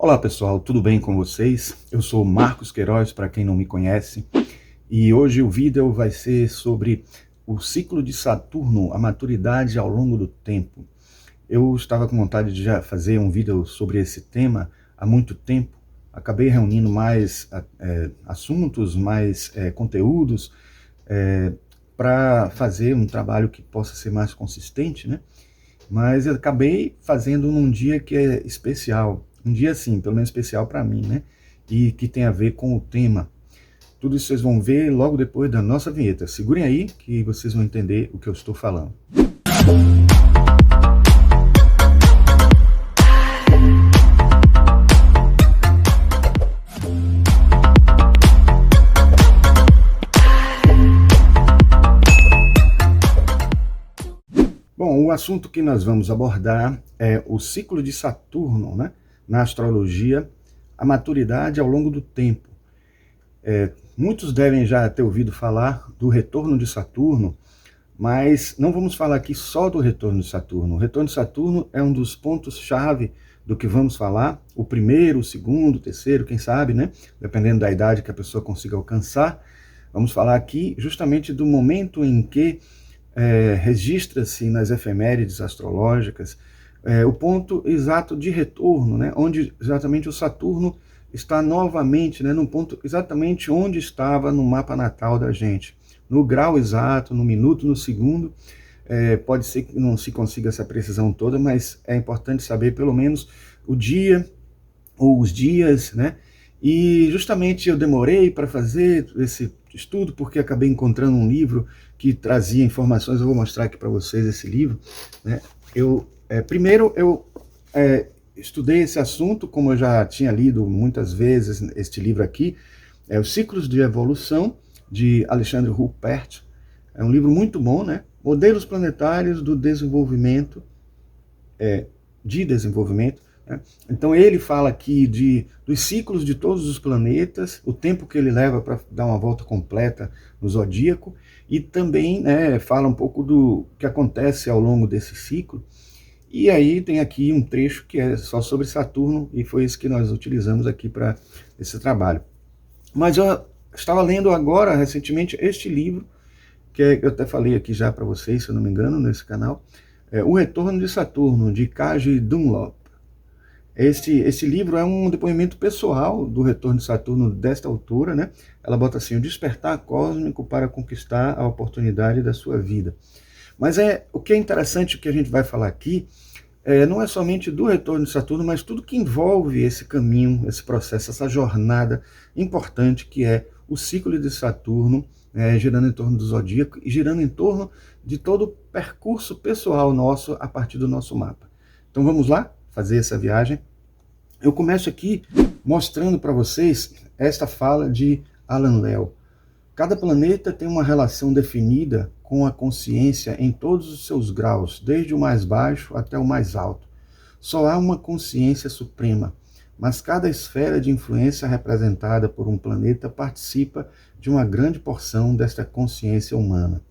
Olá pessoal, tudo bem com vocês? Eu sou Marcos Queiroz, para quem não me conhece, e hoje o vídeo vai ser sobre o ciclo de Saturno, a maturidade ao longo do tempo. Eu estava com vontade de já fazer um vídeo sobre esse tema há muito tempo, acabei reunindo mais assuntos, mais conteúdos, para fazer um trabalho que possa ser mais consistente, né? Mas eu acabei fazendo num dia que é especial, um dia assim, pelo menos especial para mim, né? E que tem a ver com o tema. Tudo isso vocês vão ver logo depois da nossa vinheta. Segurem aí que vocês vão entender o que eu estou falando. Bom, o assunto que nós vamos abordar é o ciclo de Saturno, né? Na astrologia, a maturidade ao longo do tempo. Muitos devem já ter ouvido falar do retorno de Saturno, mas não vamos falar aqui só do retorno de Saturno. O retorno de Saturno é um dos pontos-chave do que vamos falar, o primeiro, o segundo, o terceiro, quem sabe, né? Dependendo da idade que a pessoa consiga alcançar. Vamos falar aqui justamente do momento em que registra-se nas efemérides astrológicas o ponto exato de retorno, né? Onde exatamente o Saturno está novamente, né, no ponto exatamente onde estava no mapa natal da gente. No grau exato, no minuto, no segundo. Pode ser que não se consiga essa precisão toda, mas é importante saber pelo menos o dia ou os dias, né? E justamente eu demorei para fazer esse estudo porque acabei encontrando um livro que trazia informações. Eu vou mostrar aqui para vocês esse livro, né? Primeiro eu estudei esse assunto, como eu já tinha lido muitas vezes este livro aqui, Os Ciclos de Evolução, de Alexandre Ruppert. É um livro muito bom, né? Modelos planetários do desenvolvimento, de desenvolvimento. Né? Então ele fala aqui dos ciclos de todos os planetas, o tempo que ele leva para dar uma volta completa no zodíaco, e também, né, fala um pouco do que acontece ao longo desse ciclo. E aí tem aqui um trecho que é só sobre Saturno, e foi isso que nós utilizamos aqui para esse trabalho. Mas eu estava lendo agora, recentemente, este livro, que eu até falei aqui já para vocês, se eu não me engano, nesse canal, O Retorno de Saturno, de Kaji Dunlop. Esse livro é um depoimento pessoal do retorno de Saturno desta autora, né? Ela bota assim: o despertar cósmico para conquistar a oportunidade da sua vida. Mas o que é interessante, o que a gente vai falar aqui, não é somente do retorno de Saturno, mas tudo que envolve esse caminho, esse processo, essa jornada importante que é o ciclo de Saturno, girando em torno do zodíaco e girando em torno de todo o percurso pessoal nosso a partir do nosso mapa. Então vamos lá fazer essa viagem. Eu começo aqui mostrando para vocês esta fala de Alan Léo. Cada planeta tem uma relação definida com a consciência em todos os seus graus, desde o mais baixo até o mais alto. Só há uma consciência suprema, mas cada esfera de influência representada por um planeta participa de uma grande porção desta consciência humana.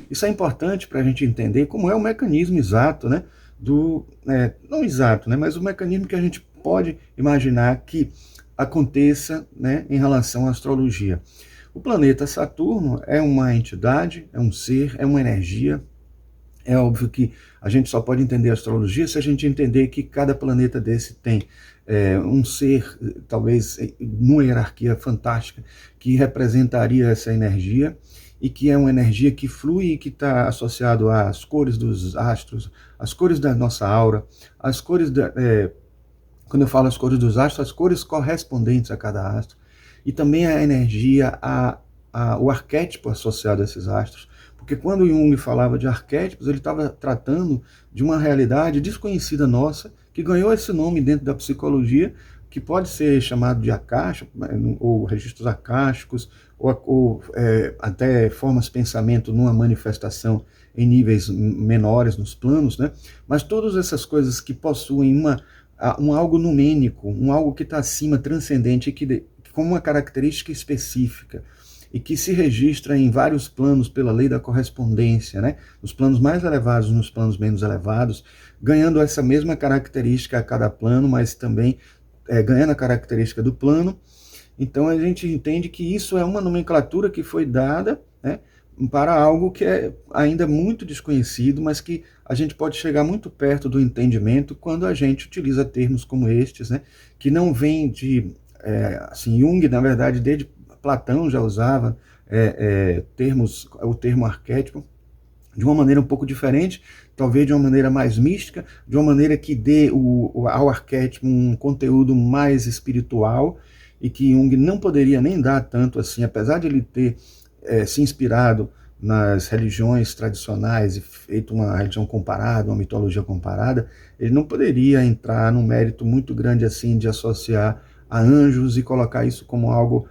Isso é importante para a gente entender como é o mecanismo exato, né? Não exato, né? Mas o mecanismo que a gente pode imaginar que aconteça, né, em relação à astrologia. O planeta Saturno é uma entidade, é um ser, é uma energia. É óbvio que a gente só pode entender a astrologia se a gente entender que cada planeta desse tem um ser, talvez numa hierarquia fantástica, que representaria essa energia, e que é uma energia que flui e que está associado às cores dos astros, às cores da nossa aura, às cores quando eu falo as cores dos astros, as cores correspondentes a cada astro, e também a energia, o arquétipo associado a esses astros. Porque quando Jung falava de arquétipos, ele estava tratando de uma realidade desconhecida nossa, que ganhou esse nome dentro da psicologia, que pode ser chamado de akasha, ou registros akásticos, ou até formas de pensamento numa manifestação em níveis menores, nos planos, né? Mas todas essas coisas que possuem um algo numênico, um algo que está acima, transcendente, com uma característica específica, e que se registra em vários planos pela lei da correspondência, né? Nos planos mais elevados, nos planos menos elevados, ganhando essa mesma característica a cada plano, mas também ganhando a característica do plano. Então a gente entende que isso é uma nomenclatura que foi dada, né, para algo que é ainda muito desconhecido, mas que a gente pode chegar muito perto do entendimento quando a gente utiliza termos como estes, né, que não vêm de... assim, Jung, na verdade, desde Platão já usava o termo arquétipo, de uma maneira um pouco diferente, talvez de uma maneira mais mística, de uma maneira que dê ao arquétipo um conteúdo mais espiritual, e que Jung não poderia nem dar tanto assim, apesar de ele ter se inspirado nas religiões tradicionais e feito uma religião comparada, uma mitologia comparada, ele não poderia entrar num mérito muito grande assim de associar a anjos e colocar isso como algo,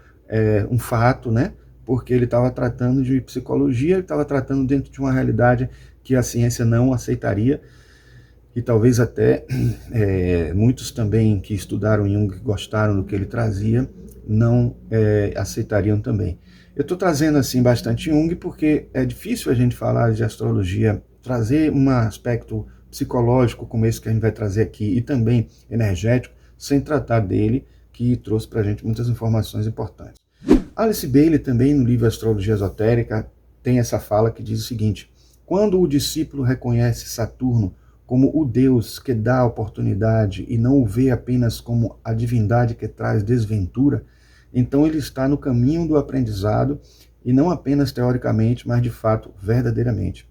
um fato, né? Porque ele estava tratando de psicologia, ele estava tratando dentro de uma realidade que a ciência não aceitaria, e talvez até muitos também que estudaram Jung, gostaram do que ele trazia, não aceitariam também. Eu estou trazendo assim bastante Jung porque é difícil a gente falar de astrologia, trazer um aspecto psicológico como esse que a gente vai trazer aqui, e também energético, sem tratar dele, que trouxe para a gente muitas informações importantes. Alice Bailey também, no livro Astrologia Esotérica, tem essa fala que diz o seguinte: quando o discípulo reconhece Saturno como o Deus que dá a oportunidade e não o vê apenas como a divindade que traz desventura, então ele está no caminho do aprendizado, e não apenas teoricamente, mas de fato, verdadeiramente.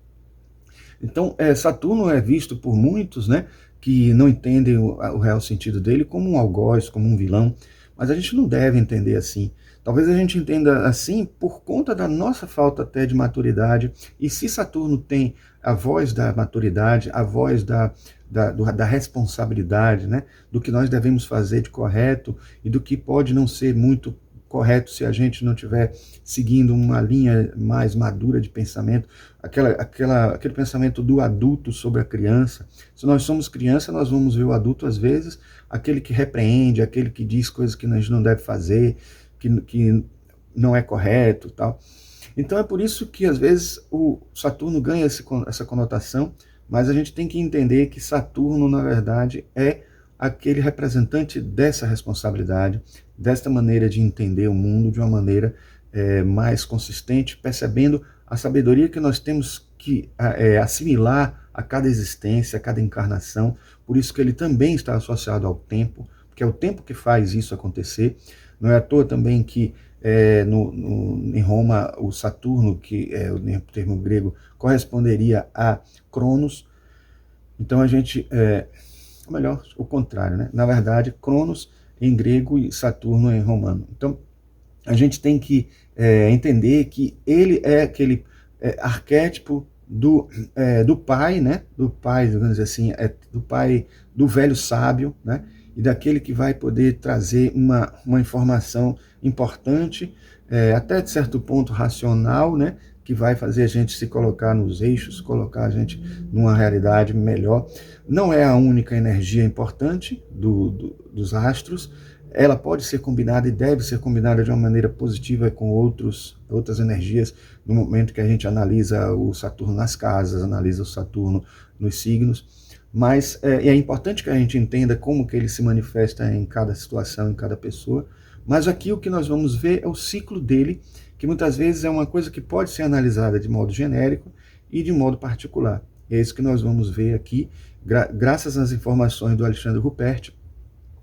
Então, Saturno é visto por muitos, né, que não entendem o real sentido dele como um algoz, como um vilão, mas a gente não deve entender assim. Talvez a gente entenda assim por conta da nossa falta até de maturidade, e se Saturno tem a voz da maturidade, a voz da responsabilidade, né, do que nós devemos fazer de correto e do que pode não ser muito correto se a gente não estiver seguindo uma linha mais madura de pensamento, aquele pensamento do adulto sobre a criança. Se nós somos criança, nós vamos ver o adulto, às vezes, aquele que repreende, aquele que diz coisas que a gente não deve fazer, que não é correto, tal. Então é por isso que, às vezes, o Saturno ganha essa conotação, mas a gente tem que entender que Saturno, na verdade, é aquele representante dessa responsabilidade, desta maneira de entender o mundo de uma maneira mais consistente, percebendo a sabedoria que nós temos que assimilar a cada existência, a cada encarnação. Por isso que ele também está associado ao tempo, porque é o tempo que faz isso acontecer. Não é à toa também que em Roma o Saturno, que é o termo grego, corresponderia a Cronos. Então a gente... ou melhor, o contrário, né? Na verdade, Cronos em grego e Saturno em romano. Então, a gente tem que entender que ele é aquele arquétipo do pai, né? Do pai, digamos dizer assim, do pai do velho sábio, né? E daquele que vai poder trazer uma informação importante, até de certo ponto racional, né? Que vai fazer a gente se colocar nos eixos, colocar a gente numa realidade melhor. Não é a única energia importante dos astros, ela pode ser combinada e deve ser combinada de uma maneira positiva com outras energias, no momento que a gente analisa o Saturno nas casas, analisa o Saturno nos signos, mas é importante que a gente entenda como que ele se manifesta em cada situação, em cada pessoa, mas aqui o que nós vamos ver é o ciclo dele, que muitas vezes é uma coisa que pode ser analisada de modo genérico e de modo particular. É isso que nós vamos ver aqui, graças às informações do Alexandre Ruppert.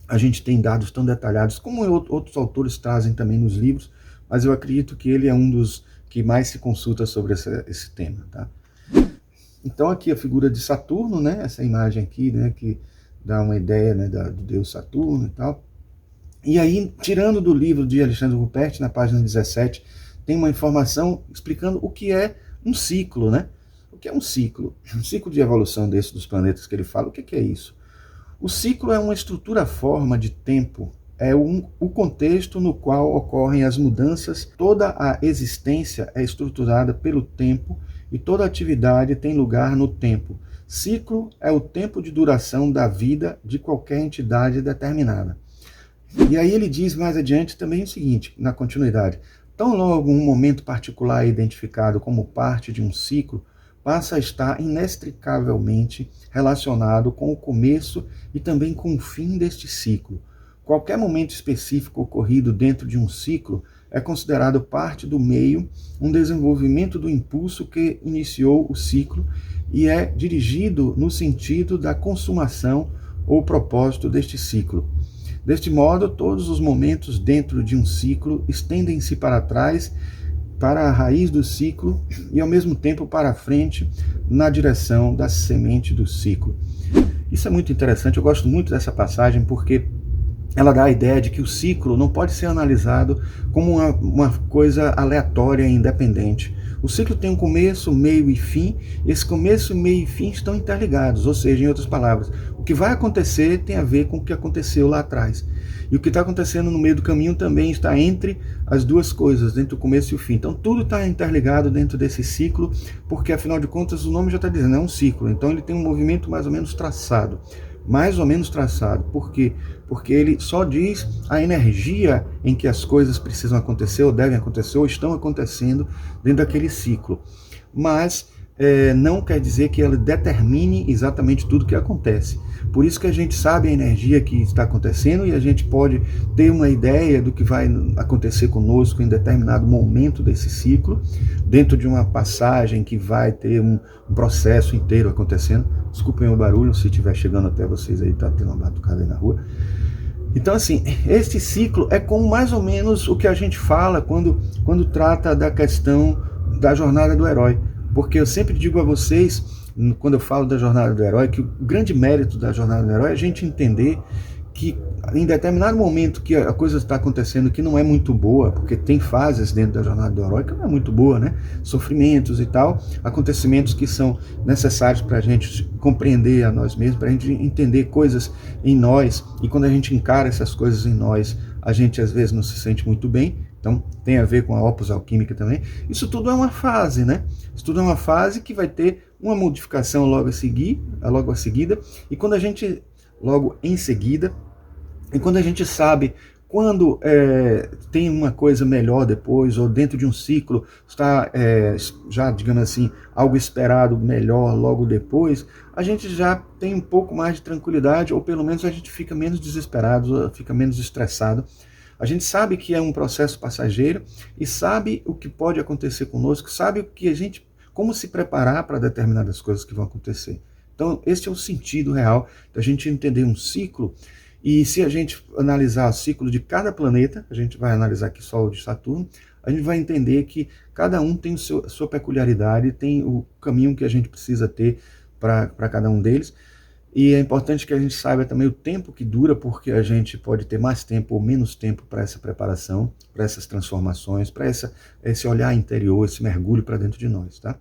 A gente tem dados tão detalhados, como outros autores trazem também nos livros, mas eu acredito que ele é um dos que mais se consulta sobre esse tema. Tá? Então aqui a figura de Saturno, né? Essa imagem aqui, né? Que dá uma ideia, né? Do deus Saturno e tal. E aí, tirando do livro de Alexandre Ruppert, na página 17, tem uma informação explicando o que é um ciclo, né? O que é um ciclo? Um ciclo de evolução dos planetas que ele fala, o que é isso? O ciclo é uma estrutura-forma de tempo, é o contexto no qual ocorrem as mudanças. Toda a existência é estruturada pelo tempo e toda atividade tem lugar no tempo. Ciclo é o tempo de duração da vida de qualquer entidade determinada. E aí ele diz mais adiante também o seguinte, na continuidade: tão logo um momento particular é identificado como parte de um ciclo, passa a estar inextricavelmente relacionado com o começo e também com o fim deste ciclo. qualquer momento específico ocorrido dentro de um ciclo é considerado parte do meio, um desenvolvimento do impulso que iniciou o ciclo e é dirigido no sentido da consumação ou propósito deste ciclo. Deste modo, todos os momentos dentro de um ciclo estendem-se para trás, para a raiz do ciclo e ao mesmo tempo para a frente, na direção da semente do ciclo. Isso é muito interessante, eu gosto muito dessa passagem porque ela dá a ideia de que o ciclo não pode ser analisado como uma coisa aleatória e independente. O ciclo tem um começo, meio e fim, e esse começo, meio e fim estão interligados, ou seja, em outras palavras, o que vai acontecer tem a ver com o que aconteceu lá atrás. E o que está acontecendo no meio do caminho também está entre as duas coisas, entre o começo e o fim. Então tudo está interligado dentro desse ciclo, porque afinal de contas o nome já está dizendo, é um ciclo, então ele tem um movimento mais ou menos traçado. Mais ou menos traçado. Por quê? Porque ele só diz a energia em que as coisas precisam acontecer, ou devem acontecer, ou estão acontecendo dentro daquele ciclo. Mas não quer dizer que ele determine exatamente tudo o que acontece. Por isso que a gente sabe a energia que está acontecendo e a gente pode ter uma ideia do que vai acontecer conosco em determinado momento desse ciclo, dentro de uma passagem que vai ter um processo inteiro acontecendo. Desculpem o barulho, se estiver chegando até vocês aí, tá tendo uma batucada aí na rua. Então, assim, este ciclo é como mais ou menos o que a gente fala quando trata da questão da jornada do herói. Porque eu sempre digo a vocês, quando eu falo da jornada do herói, que o grande mérito da jornada do herói é a gente entender que em determinado momento que a coisa está acontecendo que não é muito boa, porque tem fases dentro da jornada do herói que não é muito boa, né? Sofrimentos e tal, acontecimentos que são necessários para a gente compreender a nós mesmos, para a gente entender coisas em nós, e quando a gente encara essas coisas em nós, a gente às vezes não se sente muito bem. Então tem a ver com a opus alquímica também. Isso tudo é uma fase, né? Isso tudo é uma fase que vai ter uma modificação logo a seguida, e quando a gente logo em seguida, e quando a gente sabe quando tem uma coisa melhor depois, ou dentro de um ciclo está já, digamos assim, algo esperado melhor logo depois, a gente já tem um pouco mais de tranquilidade, ou pelo menos a gente fica menos desesperado, fica menos estressado. A gente sabe que é um processo passageiro e sabe o que pode acontecer conosco, sabe o que como se preparar para determinadas coisas que vão acontecer. Então, esse é o sentido real da gente entender um ciclo. E se a gente analisar o ciclo de cada planeta, a gente vai analisar aqui só o de Saturno, a gente vai entender que cada um tem a sua peculiaridade, tem o caminho que a gente precisa ter para cada um deles. E é importante que a gente saiba também o tempo que dura, porque a gente pode ter mais tempo ou menos tempo para essa preparação, para essas transformações, para esse olhar interior, esse mergulho para dentro de nós, tá?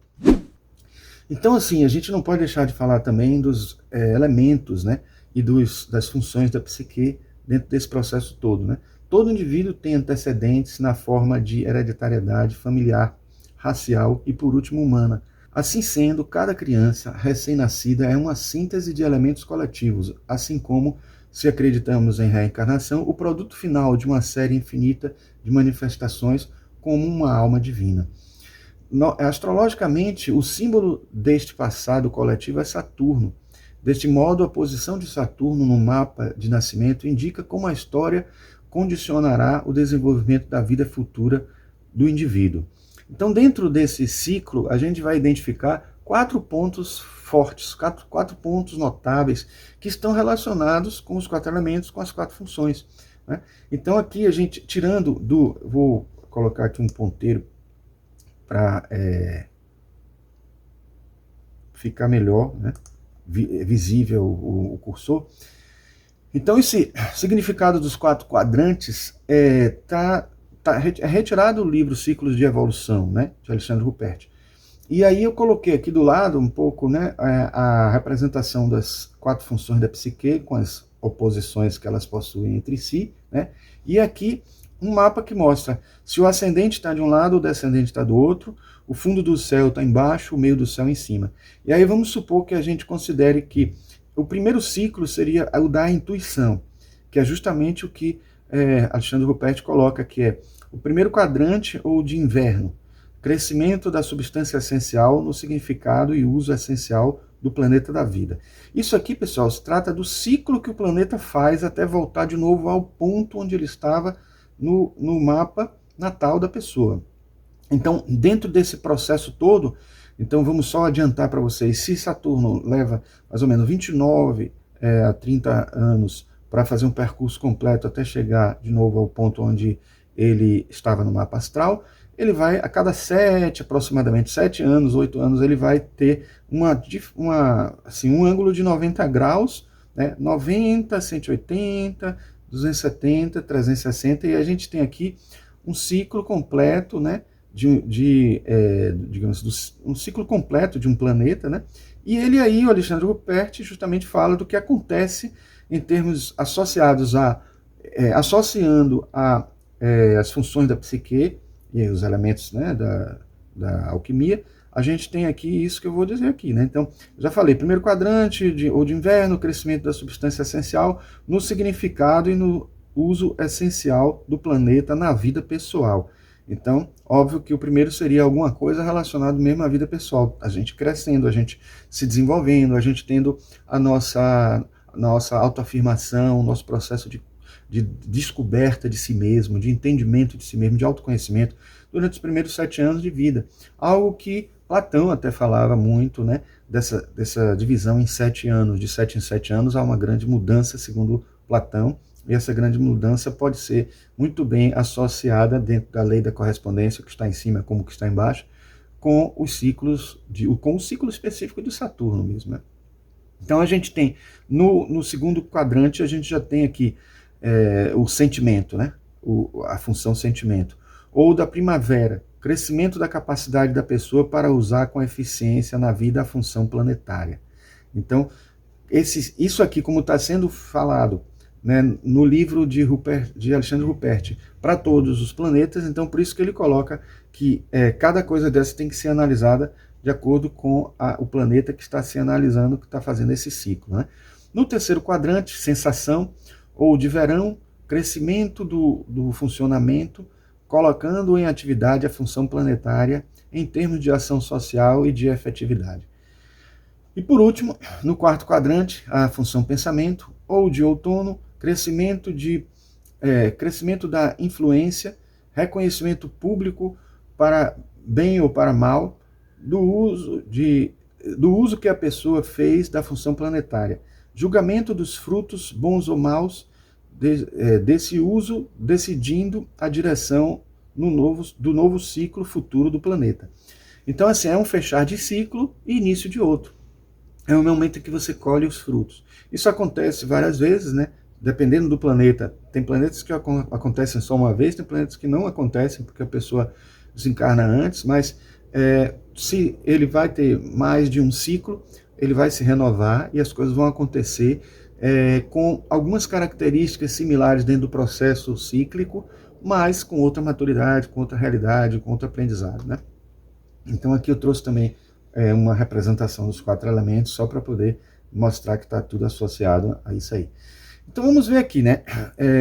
Então, assim, a gente não pode deixar de falar também dos elementos, né, e das funções da psique dentro desse processo todo, né? Todo indivíduo tem antecedentes na forma de hereditariedade familiar, racial e, por último, humana. Assim sendo, cada criança recém-nascida é uma síntese de elementos coletivos, assim como, se acreditamos em reencarnação, o produto final de uma série infinita de manifestações como uma alma divina. Astrologicamente, o símbolo deste passado coletivo é Saturno. Deste modo, a posição de Saturno no mapa de nascimento indica como a história condicionará o desenvolvimento da vida futura do indivíduo. Então, dentro desse ciclo, a gente vai identificar 4 pontos fortes, 4 pontos notáveis, que estão relacionados com os 4 elementos, com as 4 funções, né? Então, aqui a gente, tirando vou colocar aqui um ponteiro para ficar melhor, né? Visível o cursor. Então, esse significado dos 4 quadrantes é retirado do livro Ciclos de Evolução, né, de Alexandre Ruppert. E aí eu coloquei aqui do lado um pouco, né, a representação das 4 funções da psique, com as oposições que elas possuem entre si, né, e aqui um mapa que mostra se o ascendente está de um lado, o descendente está do outro, o fundo do céu está embaixo, o meio do céu em cima. E aí vamos supor que a gente considere que o primeiro ciclo seria o da intuição, que é justamente o que Alexandre Ruppert coloca, que é o primeiro quadrante ou de inverno, crescimento da substância essencial no significado e uso essencial do planeta da vida. Isso aqui, pessoal, se trata do ciclo que o planeta faz até voltar de novo ao ponto onde ele estava no mapa natal da pessoa. Então, dentro desse processo todo, então vamos só adiantar para vocês, se Saturno leva mais ou menos 29 a 30 anos para fazer um percurso completo até chegar de novo ao ponto onde ele estava no mapa astral, ele vai, a cada aproximadamente 7 anos, 8 anos, ele vai ter um ângulo de 90 graus, né? 90, 180, 270, 360, e a gente tem aqui um ciclo completo, né? Digamos, um ciclo completo de um planeta, né? E ele aí, o Alexandre Ruppert, justamente fala do que acontece em termos associados associando as funções da psique e os elementos, né, da alquimia. A gente tem aqui isso que eu vou dizer aqui, né? Então, já falei, primeiro quadrante de inverno, crescimento da substância essencial no significado e no uso essencial do planeta na vida pessoal. Então, óbvio que o primeiro seria alguma coisa relacionada mesmo à vida pessoal, a gente crescendo, a gente se desenvolvendo, a gente tendo a nossa autoafirmação, nosso processo de descoberta de si mesmo, de entendimento de si mesmo, de autoconhecimento, durante os primeiros 7 anos de vida. Algo que Platão até falava muito, né, dessa divisão em 7 anos, de 7 em 7 anos, há uma grande mudança, segundo Platão, e essa grande mudança pode ser muito bem associada dentro da lei da correspondência, que está em cima como que está embaixo, com os ciclos, com o ciclo específico de Saturno mesmo, né? Então a gente tem, no segundo quadrante, a gente já tem aqui o sentimento, né? A função sentimento. Ou da primavera, crescimento da capacidade da pessoa para usar com eficiência na vida a função planetária. Então, isso aqui, como está sendo falado, né, no livro de Alexandre Ruppert, para todos os planetas, então por isso que ele coloca que cada coisa dessa tem que ser analisada de acordo com o planeta que está se analisando, que está fazendo esse ciclo, né? No terceiro quadrante, sensação, ou de verão, crescimento do funcionamento, colocando em atividade a função planetária em termos de ação social e de efetividade. E por último, no quarto quadrante, a função pensamento, ou de outono, crescimento da influência, reconhecimento público para bem ou para mal, do uso que a pessoa fez da função planetária, julgamento dos frutos bons ou maus desse uso, decidindo a direção do novo ciclo futuro do planeta. Então, assim, é um fechar de ciclo e início de outro. É o momento em que você colhe os frutos. Isso acontece várias vezes, né? Dependendo do planeta. Tem planetas que acontecem só uma vez, tem planetas que não acontecem porque a pessoa desencarna antes, mas se ele vai ter mais de um ciclo, ele vai se renovar e as coisas vão acontecer com algumas características similares dentro do processo cíclico, mas com outra maturidade, com outra realidade, com outro aprendizado, né? Então aqui eu trouxe também uma representação dos 4 elementos, só para poder mostrar que está tudo associado a isso aí. Então vamos ver aqui, né,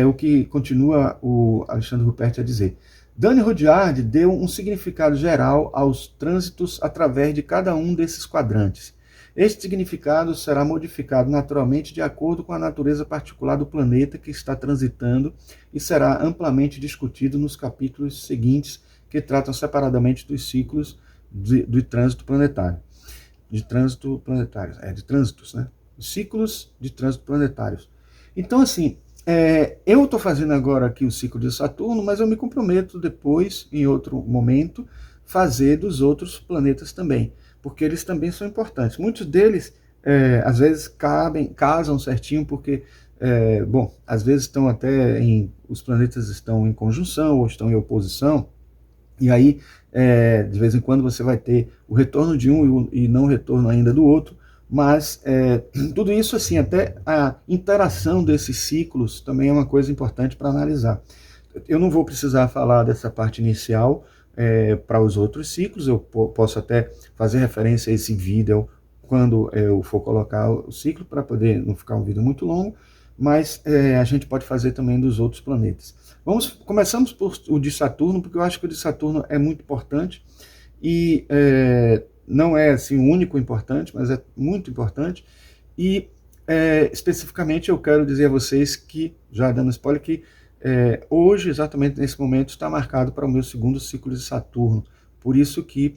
o que continua o Alexandre Ruppert a dizer. Dani Rudyard deu um significado geral aos trânsitos através de cada um desses quadrantes. Este significado será modificado naturalmente de acordo com a natureza particular do planeta que está transitando e será amplamente discutido nos capítulos seguintes, que tratam separadamente dos ciclos de trânsito planetário. De trânsitos, né? Ciclos de trânsito planetários. Então, assim, eu estou fazendo agora aqui o ciclo de Saturno, mas eu me comprometo depois, em outro momento, fazer dos outros planetas também, porque eles também são importantes. Muitos deles, às vezes, casam certinho, porque, às vezes os planetas estão em conjunção ou estão em oposição, e aí, de vez em quando, você vai ter o retorno de um e não o retorno ainda do outro, mas tudo isso, assim, até a interação desses ciclos também é uma coisa importante para analisar. Eu não vou precisar falar dessa parte inicial para os outros ciclos, eu posso até fazer referência a esse vídeo quando eu for colocar o ciclo, para poder não ficar um vídeo muito longo, mas a gente pode fazer também dos outros planetas. Começamos por o de Saturno, porque eu acho que o de Saturno é muito importante, e não é assim o único importante, mas é muito importante. E especificamente eu quero dizer a vocês que, já dando spoiler, que hoje, exatamente nesse momento, está marcado para o meu segundo ciclo de Saturno. Por isso que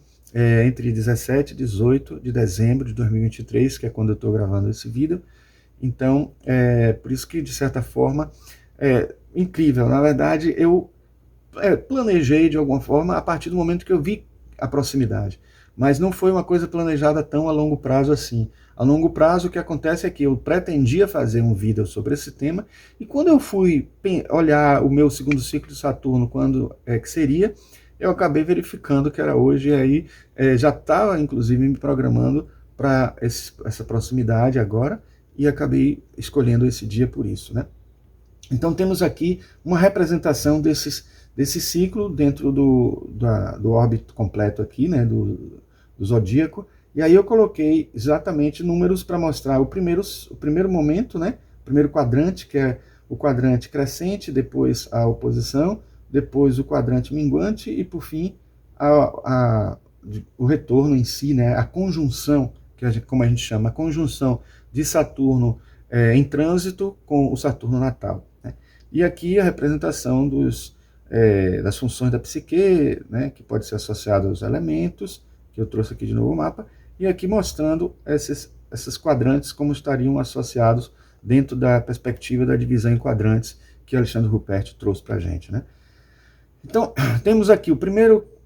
entre 17 e 18 de dezembro de 2023, que é quando eu estou gravando esse vídeo, então, por isso que, de certa forma, incrível. Na verdade, eu planejei de alguma forma a partir do momento que eu vi a proximidade. Mas não foi uma coisa planejada tão a longo prazo assim. A longo prazo, o que acontece é que eu pretendia fazer um vídeo sobre esse tema, e quando eu fui olhar o meu segundo ciclo de Saturno, quando que seria, eu acabei verificando que era hoje, e aí já estava, inclusive, me programando para essa proximidade agora, e acabei escolhendo esse dia por isso, né? Então temos aqui uma representação desse ciclo dentro do órbito completo aqui, né, do zodíaco, e aí eu coloquei exatamente números para mostrar o primeiro momento, né, o primeiro quadrante, que é o quadrante crescente, depois a oposição, depois o quadrante minguante e, por fim, o retorno em si, né, a conjunção, como a gente chama, a conjunção de Saturno em trânsito com o Saturno natal. Né? E aqui a representação das funções da psique, né, que pode ser associada aos elementos, que eu trouxe aqui de novo o mapa, e aqui mostrando esses quadrantes como estariam associados dentro da perspectiva da divisão em quadrantes que Alexandre Ruppert trouxe para a gente. Né? Então, temos aqui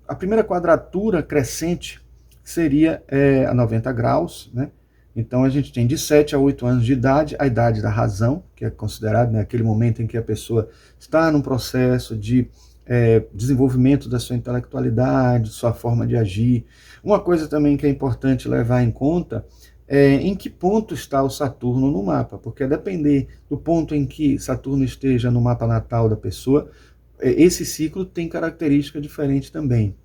a primeira quadratura crescente seria a 90 graus, né? Então a gente tem de 7 a 8 anos de idade, a idade da razão, que é considerado, né, aquele momento em que a pessoa está num processo de desenvolvimento da sua intelectualidade, sua forma de agir. Uma coisa também que é importante levar em conta é em que ponto está o Saturno no mapa, porque a depender do ponto em que Saturno esteja no mapa natal da pessoa, esse ciclo tem característica diferente também.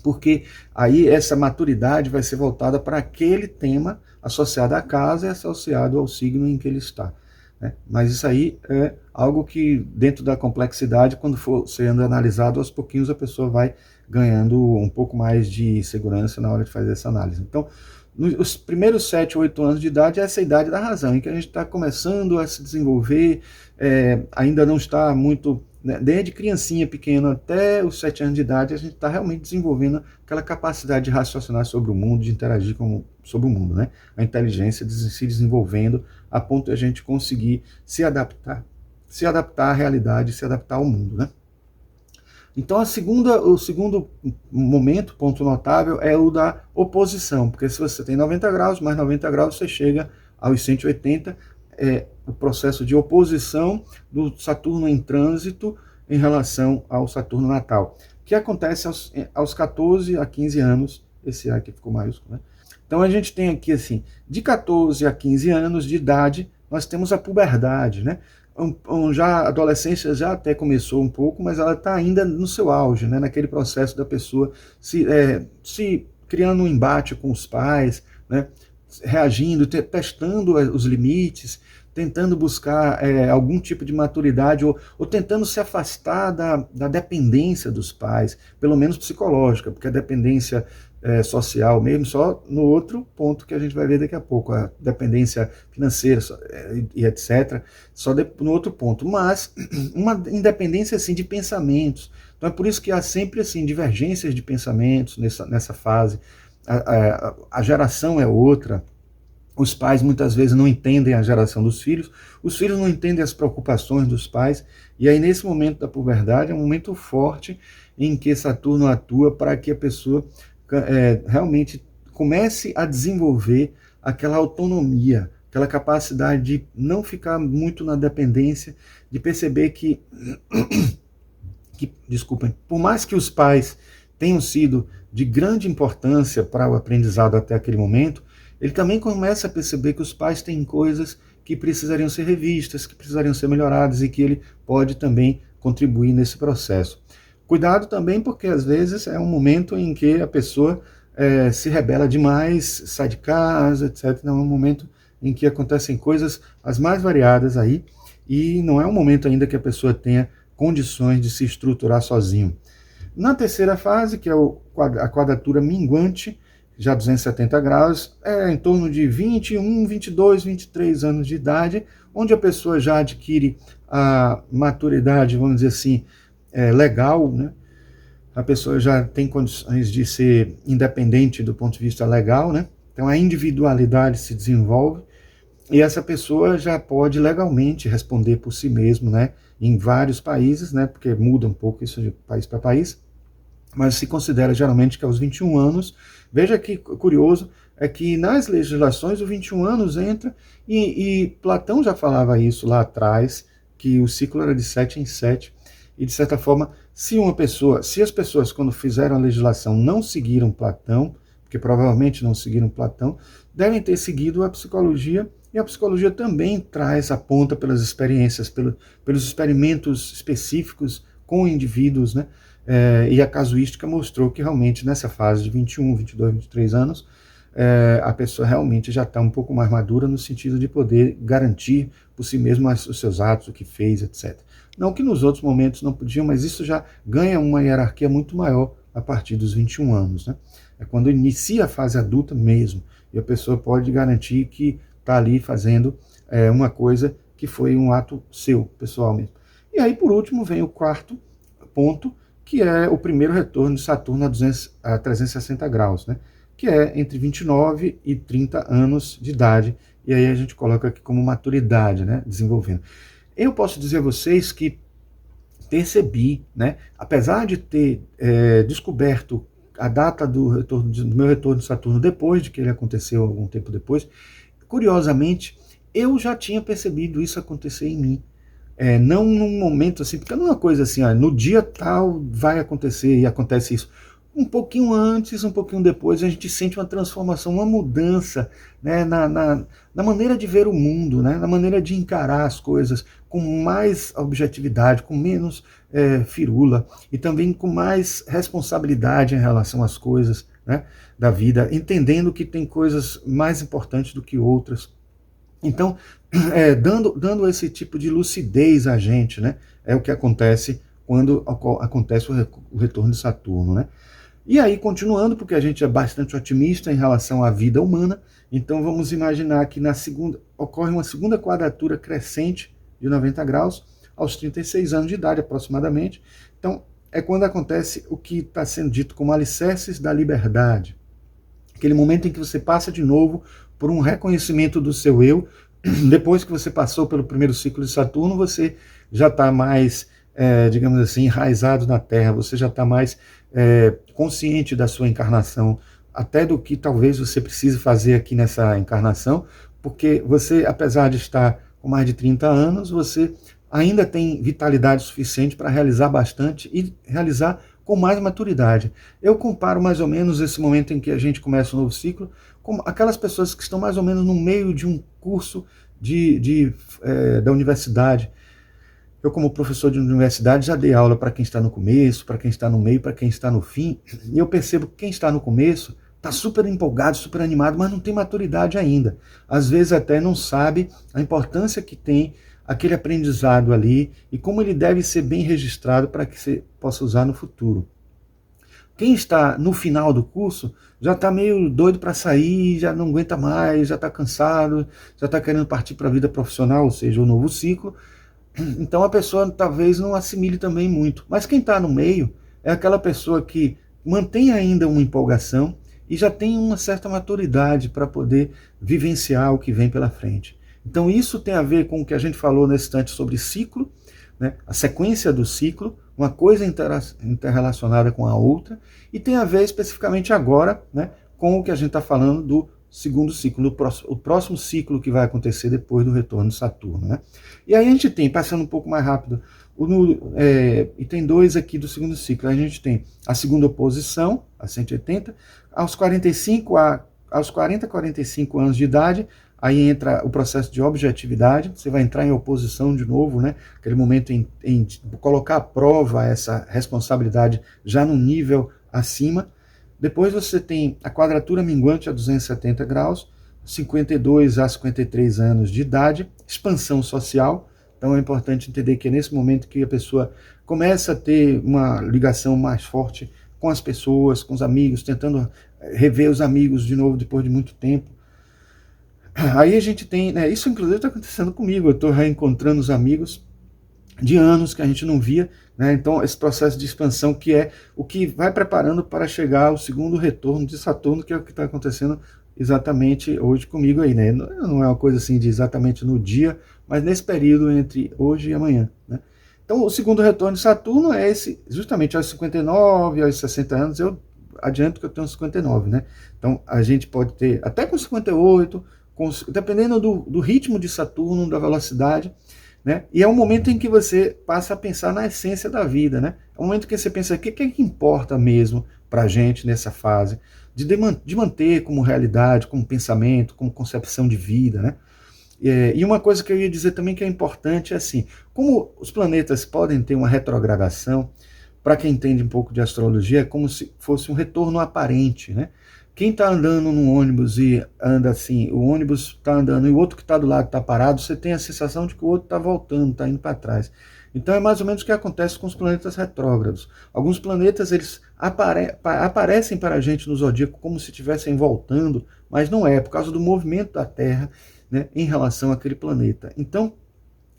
Porque aí essa maturidade vai ser voltada para aquele tema associado à casa e associado ao signo em que ele está. Né? Mas isso aí é algo que, dentro da complexidade, quando for sendo analisado, aos pouquinhos a pessoa vai ganhando um pouco mais de segurança na hora de fazer essa análise. Então, nos primeiros 7, 8 anos de idade, essa é a idade da razão, em que a gente está começando a se desenvolver, ainda não está muito... Desde criancinha pequena até os 7 anos de idade, a gente está realmente desenvolvendo aquela capacidade de raciocinar sobre o mundo, de interagir sobre o mundo, né? A inteligência se desenvolvendo a ponto de a gente conseguir se adaptar à realidade, se adaptar ao mundo, né? Então o segundo momento, ponto notável, é o da oposição, porque se você tem 90 graus, mais 90 graus, você chega aos 180, o processo de oposição do Saturno em trânsito em relação ao Saturno natal, que acontece aos 14 a 15 anos, esse aqui ficou maiúsculo, né? Então a gente tem aqui, assim, de 14 a 15 anos de idade, nós temos a puberdade, né? Já a adolescência já até começou um pouco, mas ela está ainda no seu auge, né? Naquele processo da pessoa se criando um embate com os pais, né? Reagindo, testando os limites, tentando buscar algum tipo de maturidade ou tentando se afastar da dependência dos pais, pelo menos psicológica, porque a dependência social mesmo, só no outro ponto que a gente vai ver daqui a pouco, a dependência financeira e etc., só no outro ponto, mas uma independência assim, de pensamentos. Então é por isso que há sempre assim, divergências de pensamentos nessa fase. A geração é outra, os pais muitas vezes não entendem a geração dos filhos, os filhos não entendem as preocupações dos pais, e aí nesse momento da puberdade é um momento forte em que Saturno atua para que a pessoa realmente comece a desenvolver aquela autonomia, aquela capacidade de não ficar muito na dependência, de perceber que desculpem, por mais que os pais tenham sido de grande importância para o aprendizado até aquele momento, ele também começa a perceber que os pais têm coisas que precisariam ser revistas, que precisariam ser melhoradas e que ele pode também contribuir nesse processo. Cuidado também porque às vezes é um momento em que a pessoa se rebela demais, sai de casa, etc. Não é um momento em que acontecem coisas as mais variadas aí e não é um momento ainda que a pessoa tenha condições de se estruturar sozinho. Na terceira fase, que é a quadratura minguante, já 270 graus, é em torno de 21, 22, 23 anos de idade, onde a pessoa já adquire a maturidade, vamos dizer assim, legal, né? A pessoa já tem condições de ser independente do ponto de vista legal, né? Então a individualidade se desenvolve e essa pessoa já pode legalmente responder por si mesmo, né? Em vários países, né? Porque muda um pouco isso de país para país, mas se considera geralmente que aos 21 anos, veja que curioso, é que nas legislações o 21 anos entra, e Platão já falava isso lá atrás, que o ciclo era de 7 em 7, e de certa forma, se as pessoas quando fizeram a legislação não seguiram Platão, porque provavelmente não seguiram Platão, devem ter seguido a psicologia, e a psicologia também traz, aponta pelas experiências, pelos experimentos específicos com indivíduos, né? E a casuística mostrou que realmente nessa fase de 21, 22, 23 anos, a pessoa realmente já está um pouco mais madura no sentido de poder garantir por si mesma os seus atos, o que fez, etc. Não que nos outros momentos não podiam, mas isso já ganha uma hierarquia muito maior a partir dos 21 anos. Né? É quando inicia a fase adulta mesmo, e a pessoa pode garantir que está ali fazendo uma coisa que foi um ato seu, pessoal mesmo. E aí, por último, vem o quarto ponto, que é o primeiro retorno de Saturno a 360 graus, né? Que é entre 29 e 30 anos de idade, e aí a gente coloca aqui como maturidade, né? Desenvolvendo. Eu posso dizer a vocês que percebi, né? Apesar de ter descoberto a data do meu retorno de Saturno depois de que ele aconteceu, algum tempo depois, curiosamente, eu já tinha percebido isso acontecer em mim. Não num momento assim, porque não é uma coisa assim, no dia tal vai acontecer e acontece isso. Um pouquinho antes, um pouquinho depois, a gente sente uma transformação, uma mudança, né, na maneira de ver o mundo, né, na maneira de encarar as coisas com mais objetividade, com menos firula e também com mais responsabilidade em relação às coisas, né, da vida, entendendo que tem coisas mais importantes do que outras. Então, dando esse tipo de lucidez a gente, né? É o que acontece quando acontece o retorno de Saturno, né? E aí, continuando, porque a gente é bastante otimista em relação à vida humana, então vamos imaginar que ocorre uma segunda quadratura crescente de 90 graus aos 36 anos de idade, aproximadamente. Então, é quando acontece o que está sendo dito como alicerces da liberdade. Aquele momento em que você passa de novo por um reconhecimento do seu eu. Depois que você passou pelo primeiro ciclo de Saturno, você já está mais, digamos assim, enraizado na Terra, você já está mais consciente da sua encarnação, até do que talvez você precise fazer aqui nessa encarnação, porque você, apesar de estar com mais de 30 anos, você ainda tem vitalidade suficiente para realizar bastante e realizar com mais maturidade. Eu comparo mais ou menos esse momento em que a gente começa um novo ciclo com aquelas pessoas que estão mais ou menos no meio de um curso da universidade. Eu, como professor de universidade, já dei aula para quem está no começo, para quem está no meio, para quem está no fim, e eu percebo que quem está no começo está super empolgado, super animado, mas não tem maturidade ainda. Às vezes até não sabe a importância que tem aquele aprendizado ali e como ele deve ser bem registrado para que você possa usar no futuro. Quem está no final do curso já está meio doido para sair, já não aguenta mais, já está cansado, já está querendo partir para a vida profissional, ou seja, o novo ciclo. Então a pessoa talvez não assimile também muito. Mas quem está no meio é aquela pessoa que mantém ainda uma empolgação e já tem uma certa maturidade para poder vivenciar o que vem pela frente. Então isso tem a ver com o que a gente falou nesse instante sobre ciclo, né? A sequência do ciclo, uma coisa interrelacionada com a outra, e tem a ver especificamente agora, né, com o que a gente está falando do segundo ciclo, o próximo ciclo que vai acontecer depois do retorno de Saturno. Né? E aí a gente tem, passando um pouco mais rápido, e tem dois aqui do segundo ciclo, a gente tem a segunda oposição, a 180, aos 40, 45 anos de idade, aí entra o processo de objetividade, você vai entrar em oposição de novo, né? Aquele momento em colocar à prova essa responsabilidade já num nível acima. Depois você tem a quadratura minguante a 270 graus, 52 a 53 anos de idade, expansão social. Então é importante entender que é nesse momento que a pessoa começa a ter uma ligação mais forte com as pessoas, com os amigos, tentando rever os amigos de novo depois de muito tempo. Aí a gente tem, né, isso inclusive está acontecendo comigo, eu estou reencontrando os amigos de anos que a gente não via, né? Então esse processo de expansão que é o que vai preparando para chegar ao segundo retorno de Saturno, que é o que está acontecendo exatamente hoje comigo aí, né? Não é uma coisa assim de exatamente no dia, mas nesse período entre hoje e amanhã, né? Então o segundo retorno de Saturno é esse, justamente aos 59, aos 60 anos, eu adianto que eu tenho 59, né? Então a gente pode ter até com 58, dependendo do ritmo de Saturno, da velocidade, né? E é um momento em que você passa a pensar na essência da vida, né? É um momento que você pensa, o que é que importa mesmo para a gente nessa fase? De manter como realidade, como pensamento, como concepção de vida, né? E uma coisa que eu ia dizer também que é importante é assim, como os planetas podem ter uma retrogradação, para quem entende um pouco de astrologia, é como se fosse um retorno aparente, né? Quem está andando num ônibus e anda assim, o ônibus está andando e o outro que está do lado está parado, você tem a sensação de que o outro está voltando, está indo para trás. Então é mais ou menos o que acontece com os planetas retrógrados. Alguns planetas eles aparecem para a gente no zodíaco como se estivessem voltando, mas não é, por causa do movimento da Terra, né, em relação àquele planeta. Então,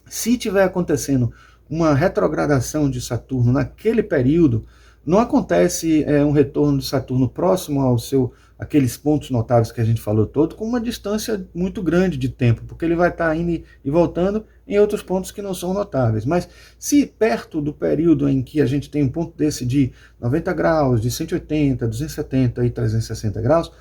se tiver acontecendo uma retrogradação de Saturno naquele período, não acontece um retorno de Saturno próximo ao aqueles pontos notáveis que a gente falou todo, com uma distância muito grande de tempo, porque ele vai estar indo e voltando em outros pontos que não são notáveis. Mas se perto do período em que a gente tem um ponto desse de 90 graus, de 180, 270 e 360 graus,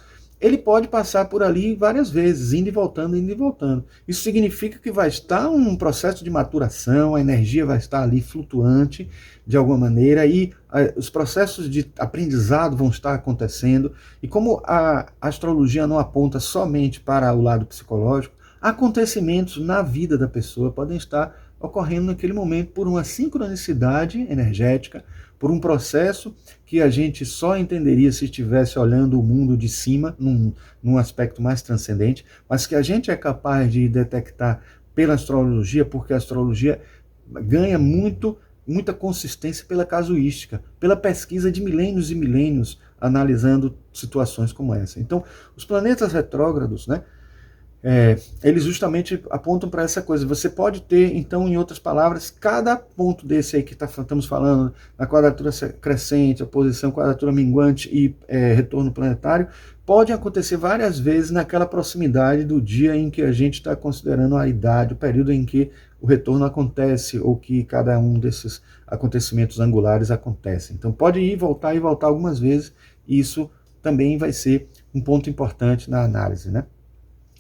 ele pode passar por ali várias vezes, indo e voltando, indo e voltando. Isso significa que vai estar um processo de maturação, a energia vai estar ali flutuante de alguma maneira e os processos de aprendizado vão estar acontecendo. E como a astrologia não aponta somente para o lado psicológico, acontecimentos na vida da pessoa podem estar ocorrendo naquele momento por uma sincronicidade energética, por um processo que a gente só entenderia se estivesse olhando o mundo de cima, num aspecto mais transcendente, mas que a gente é capaz de detectar pela astrologia, porque a astrologia ganha muita consistência pela casuística, pela pesquisa de milênios e milênios, analisando situações como essa. Então, os planetas retrógrados, né, eles justamente apontam para essa coisa. Você pode ter, então, em outras palavras, cada ponto desse aí que estamos falando, na quadratura crescente, oposição, quadratura minguante e retorno planetário, pode acontecer várias vezes naquela proximidade do dia em que a gente está considerando a idade, o período em que o retorno acontece, ou que cada um desses acontecimentos angulares acontece. Então pode ir e voltar algumas vezes, e isso também vai ser um ponto importante na análise, né?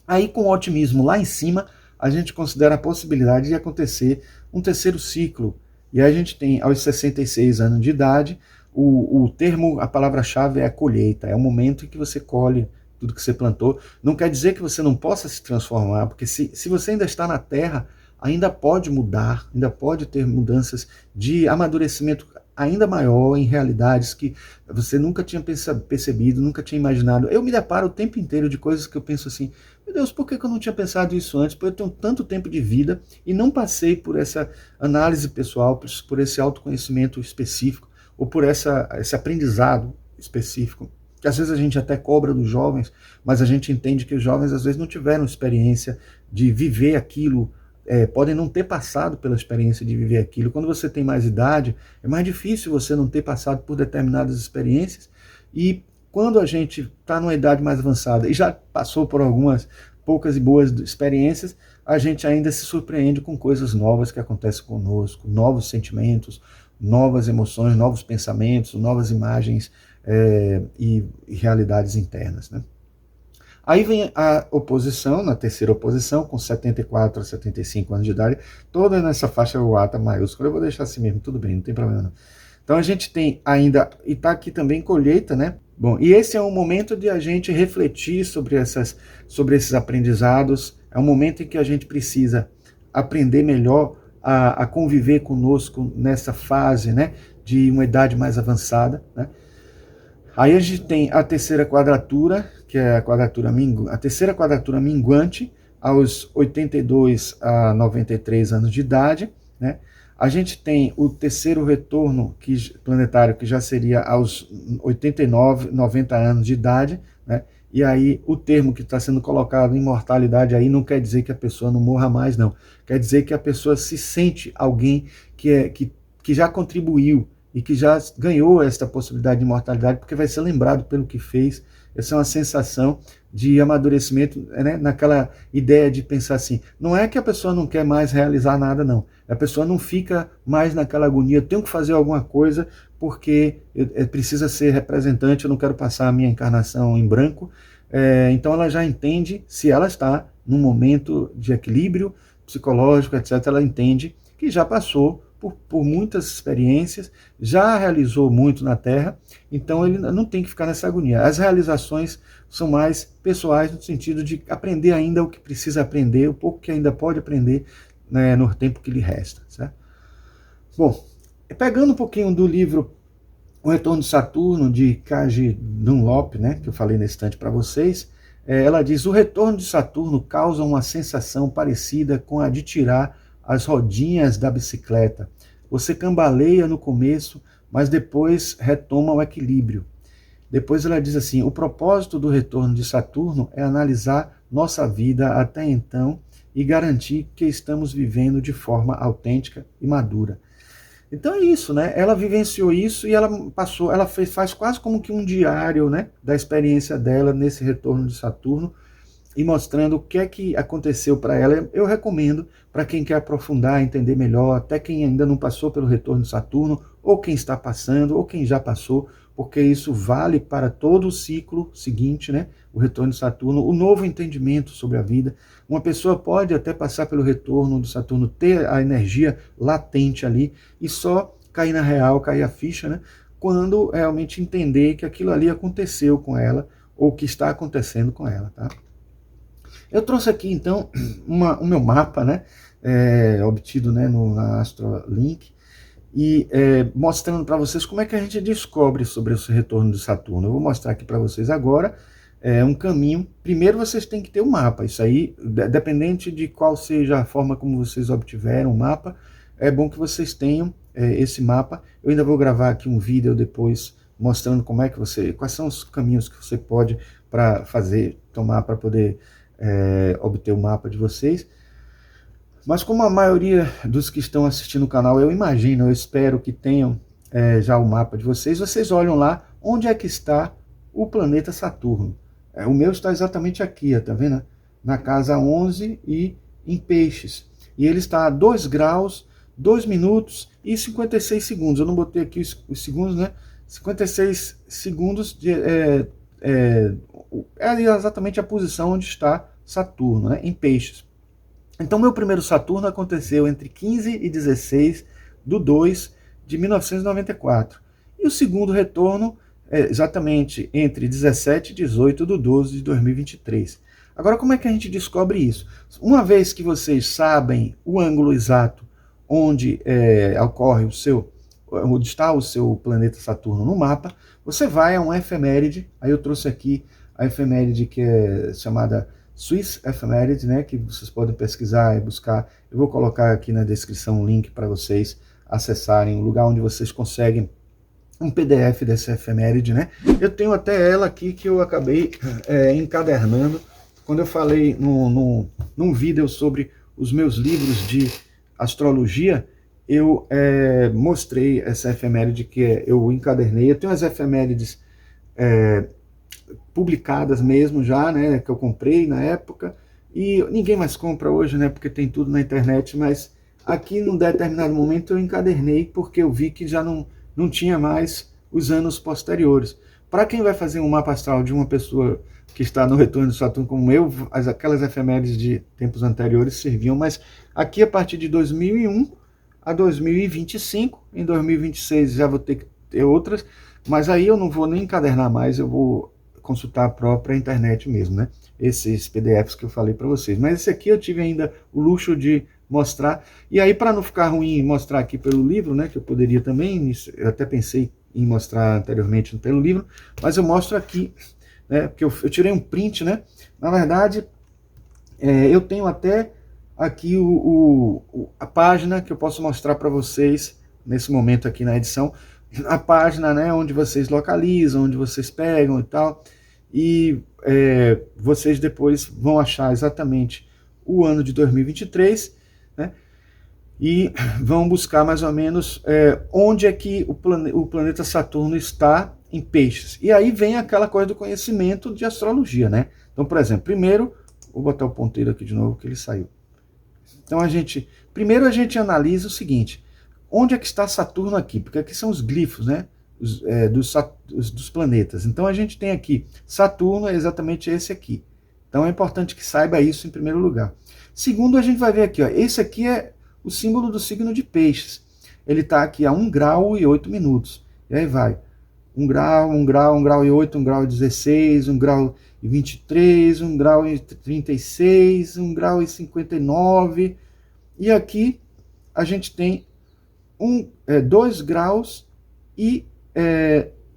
Aí, com o otimismo lá em cima, a gente considera a possibilidade de acontecer um terceiro ciclo. E aí a gente tem, aos 66 anos de idade, o termo, a palavra-chave é a colheita. É o momento em que você colhe tudo que você plantou. Não quer dizer que você não possa se transformar, porque se você ainda está na Terra, ainda pode mudar, ainda pode ter mudanças de amadurecimento ainda maior em realidades que você nunca tinha percebido, nunca tinha imaginado. Eu me deparo o tempo inteiro de coisas que eu penso assim, meu Deus, por que eu não tinha pensado isso antes? Porque eu tenho tanto tempo de vida e não passei por essa análise pessoal, por esse autoconhecimento específico, ou por esse aprendizado específico, que às vezes a gente até cobra dos jovens, mas a gente entende que os jovens às vezes não tiveram experiência de viver aquilo, podem não ter passado pela experiência de viver aquilo. Quando você tem mais idade, é mais difícil você não ter passado por determinadas experiências, e quando a gente está numa idade mais avançada e já passou por algumas poucas e boas experiências, a gente ainda se surpreende com coisas novas que acontecem conosco, novos sentimentos, novas emoções, novos pensamentos, novas imagens e realidades internas, né? Aí vem a oposição, na terceira oposição, com 74 a 75 anos de idade, toda nessa faixa UATA maiúscula. Eu vou deixar assim mesmo, tudo bem, não tem problema não. Então a gente tem ainda, e está aqui também colheita, né? Bom, e esse é um momento de a gente refletir sobre esses aprendizados, é um momento em que a gente precisa aprender melhor a conviver conosco nessa fase, né, de uma idade mais avançada, né? Aí a gente tem a terceira quadratura, que é a terceira quadratura minguante, aos 82 a 93 anos de idade, né? A gente tem o terceiro retorno planetário, que já seria aos 89, 90 anos de idade, né? E aí o termo que está sendo colocado, imortalidade, aí não quer dizer que a pessoa não morra mais, não. Quer dizer que a pessoa se sente alguém que já contribuiu e que já ganhou esta possibilidade de imortalidade, porque vai ser lembrado pelo que fez. Essa é uma sensação de amadurecimento, né? Naquela ideia de pensar assim, não é que a pessoa não quer mais realizar nada, não. A pessoa não fica mais naquela agonia, eu tenho que fazer alguma coisa porque precisa ser representante, eu não quero passar a minha encarnação em branco. Então ela já entende, se ela está num momento de equilíbrio psicológico, etc., ela entende que já passou por muitas experiências, já realizou muito na Terra, então ele não tem que ficar nessa agonia. As realizações são mais pessoais, no sentido de aprender ainda o que precisa aprender, o pouco que ainda pode aprender, né, no tempo que lhe resta. Certo? Bom, pegando um pouquinho do livro O Retorno de Saturno, de Kaji Dunlop, né, que eu falei nesse instante para vocês, ela diz: o retorno de Saturno causa uma sensação parecida com a de tirar as rodinhas da bicicleta. Você cambaleia no começo, mas depois retoma o equilíbrio. Depois ela diz assim: o propósito do retorno de Saturno é analisar nossa vida até então e garantir que estamos vivendo de forma autêntica e madura. Então é isso, né? Ela vivenciou isso e ela passou, faz quase como que um diário, né, da experiência dela nesse retorno de Saturno, e mostrando o que é que aconteceu para ela. Eu recomendo para quem quer aprofundar, entender melhor, até quem ainda não passou pelo retorno de Saturno, ou quem está passando, ou quem já passou, porque isso vale para todo o ciclo seguinte, né? O retorno de Saturno, o novo entendimento sobre a vida. Uma pessoa pode até passar pelo retorno de Saturno, ter a energia latente ali, e só cair na real, cair a ficha, né? Quando realmente entender que aquilo ali aconteceu com ela, ou que está acontecendo com ela, tá? Eu trouxe aqui, então, o meu mapa, né, obtido, né, na Astrolink, e mostrando para vocês como é que a gente descobre sobre esse retorno de Saturno. Eu vou mostrar aqui para vocês agora um caminho. Primeiro vocês têm que ter o mapa. Isso aí, dependente de qual seja a forma como vocês obtiveram o mapa, é bom que vocês tenham esse mapa. Eu ainda vou gravar aqui um vídeo depois mostrando como é que quais são os caminhos que você pode tomar para poder obter o mapa de vocês. Mas como a maioria dos que estão assistindo o canal, eu espero que tenham já o mapa de vocês, vocês olham lá onde é que está o planeta Saturno. O meu está exatamente aqui, tá vendo? Na casa 11 e em Peixes. E ele está a 2 graus, 2 minutos e 56 segundos. Eu não botei aqui os segundos, né? 56 segundos é exatamente a posição onde está Saturno, né, em Peixes. Então, meu primeiro Saturno aconteceu entre 15 e 16 de 2 de 1994. E o segundo retorno exatamente entre 17 e 18 de 12 de 2023. Agora, como é que a gente descobre isso? Uma vez que vocês sabem o ângulo exato onde ocorre onde está o seu planeta Saturno no mapa, você vai a uma efeméride. Aí eu trouxe aqui a efeméride que é chamada Swiss Ephemeride, né, que vocês podem pesquisar e buscar. Eu vou colocar aqui na descrição um link para vocês acessarem o lugar onde vocês conseguem um PDF dessa efeméride, né? Eu tenho até ela aqui que eu acabei encadernando. Quando eu falei num vídeo sobre os meus livros de astrologia, eu mostrei essa efeméride que eu encadernei. Eu tenho as efemérides publicadas mesmo já, né, que eu comprei na época, e ninguém mais compra hoje, né, porque tem tudo na internet, mas aqui num determinado momento eu encadernei porque eu vi que já não tinha mais os anos posteriores. Para quem vai fazer um mapa astral de uma pessoa que está no retorno de Saturno como eu, aquelas efemérides de tempos anteriores serviam, mas aqui a partir de 2001 a 2025, em 2026 já vou ter que ter outras, mas aí eu não vou nem encadernar mais, eu vou consultar a própria internet mesmo, né? Esses PDFs que eu falei para vocês. Mas esse aqui eu tive ainda o luxo de mostrar. E aí, para não ficar ruim mostrar aqui pelo livro, né? Que eu poderia também, eu até pensei em mostrar anteriormente pelo livro, mas eu mostro aqui, né? Porque eu tirei um print, né? Na verdade, eu tenho até aqui a página que eu posso mostrar para vocês nesse momento aqui na edição, a página, né, onde vocês localizam, onde vocês pegam e tal, e vocês depois vão achar exatamente o ano de 2023, né, e vão buscar mais ou menos onde é que o planeta Saturno está em peixes. E aí vem aquela coisa do conhecimento de astrologia, né? Então, por exemplo, primeiro, vou botar o ponteiro aqui de novo que ele saiu. Então primeiro a gente analisa o seguinte, onde é que está Saturno aqui? Porque aqui são os glifos, né? Dos planetas. Então a gente tem aqui, Saturno é exatamente esse aqui. Então é importante que saiba isso em primeiro lugar. Segundo, a gente vai ver aqui, ó, esse aqui é o símbolo do signo de peixes. Ele está aqui a 1 grau e 8 minutos. E aí vai, 1 grau, 1 grau, 1 grau e 8, 1 grau e 16, 1 grau e 23, 1 grau e 36, 1 grau e 59. E aqui a gente tem 2 graus e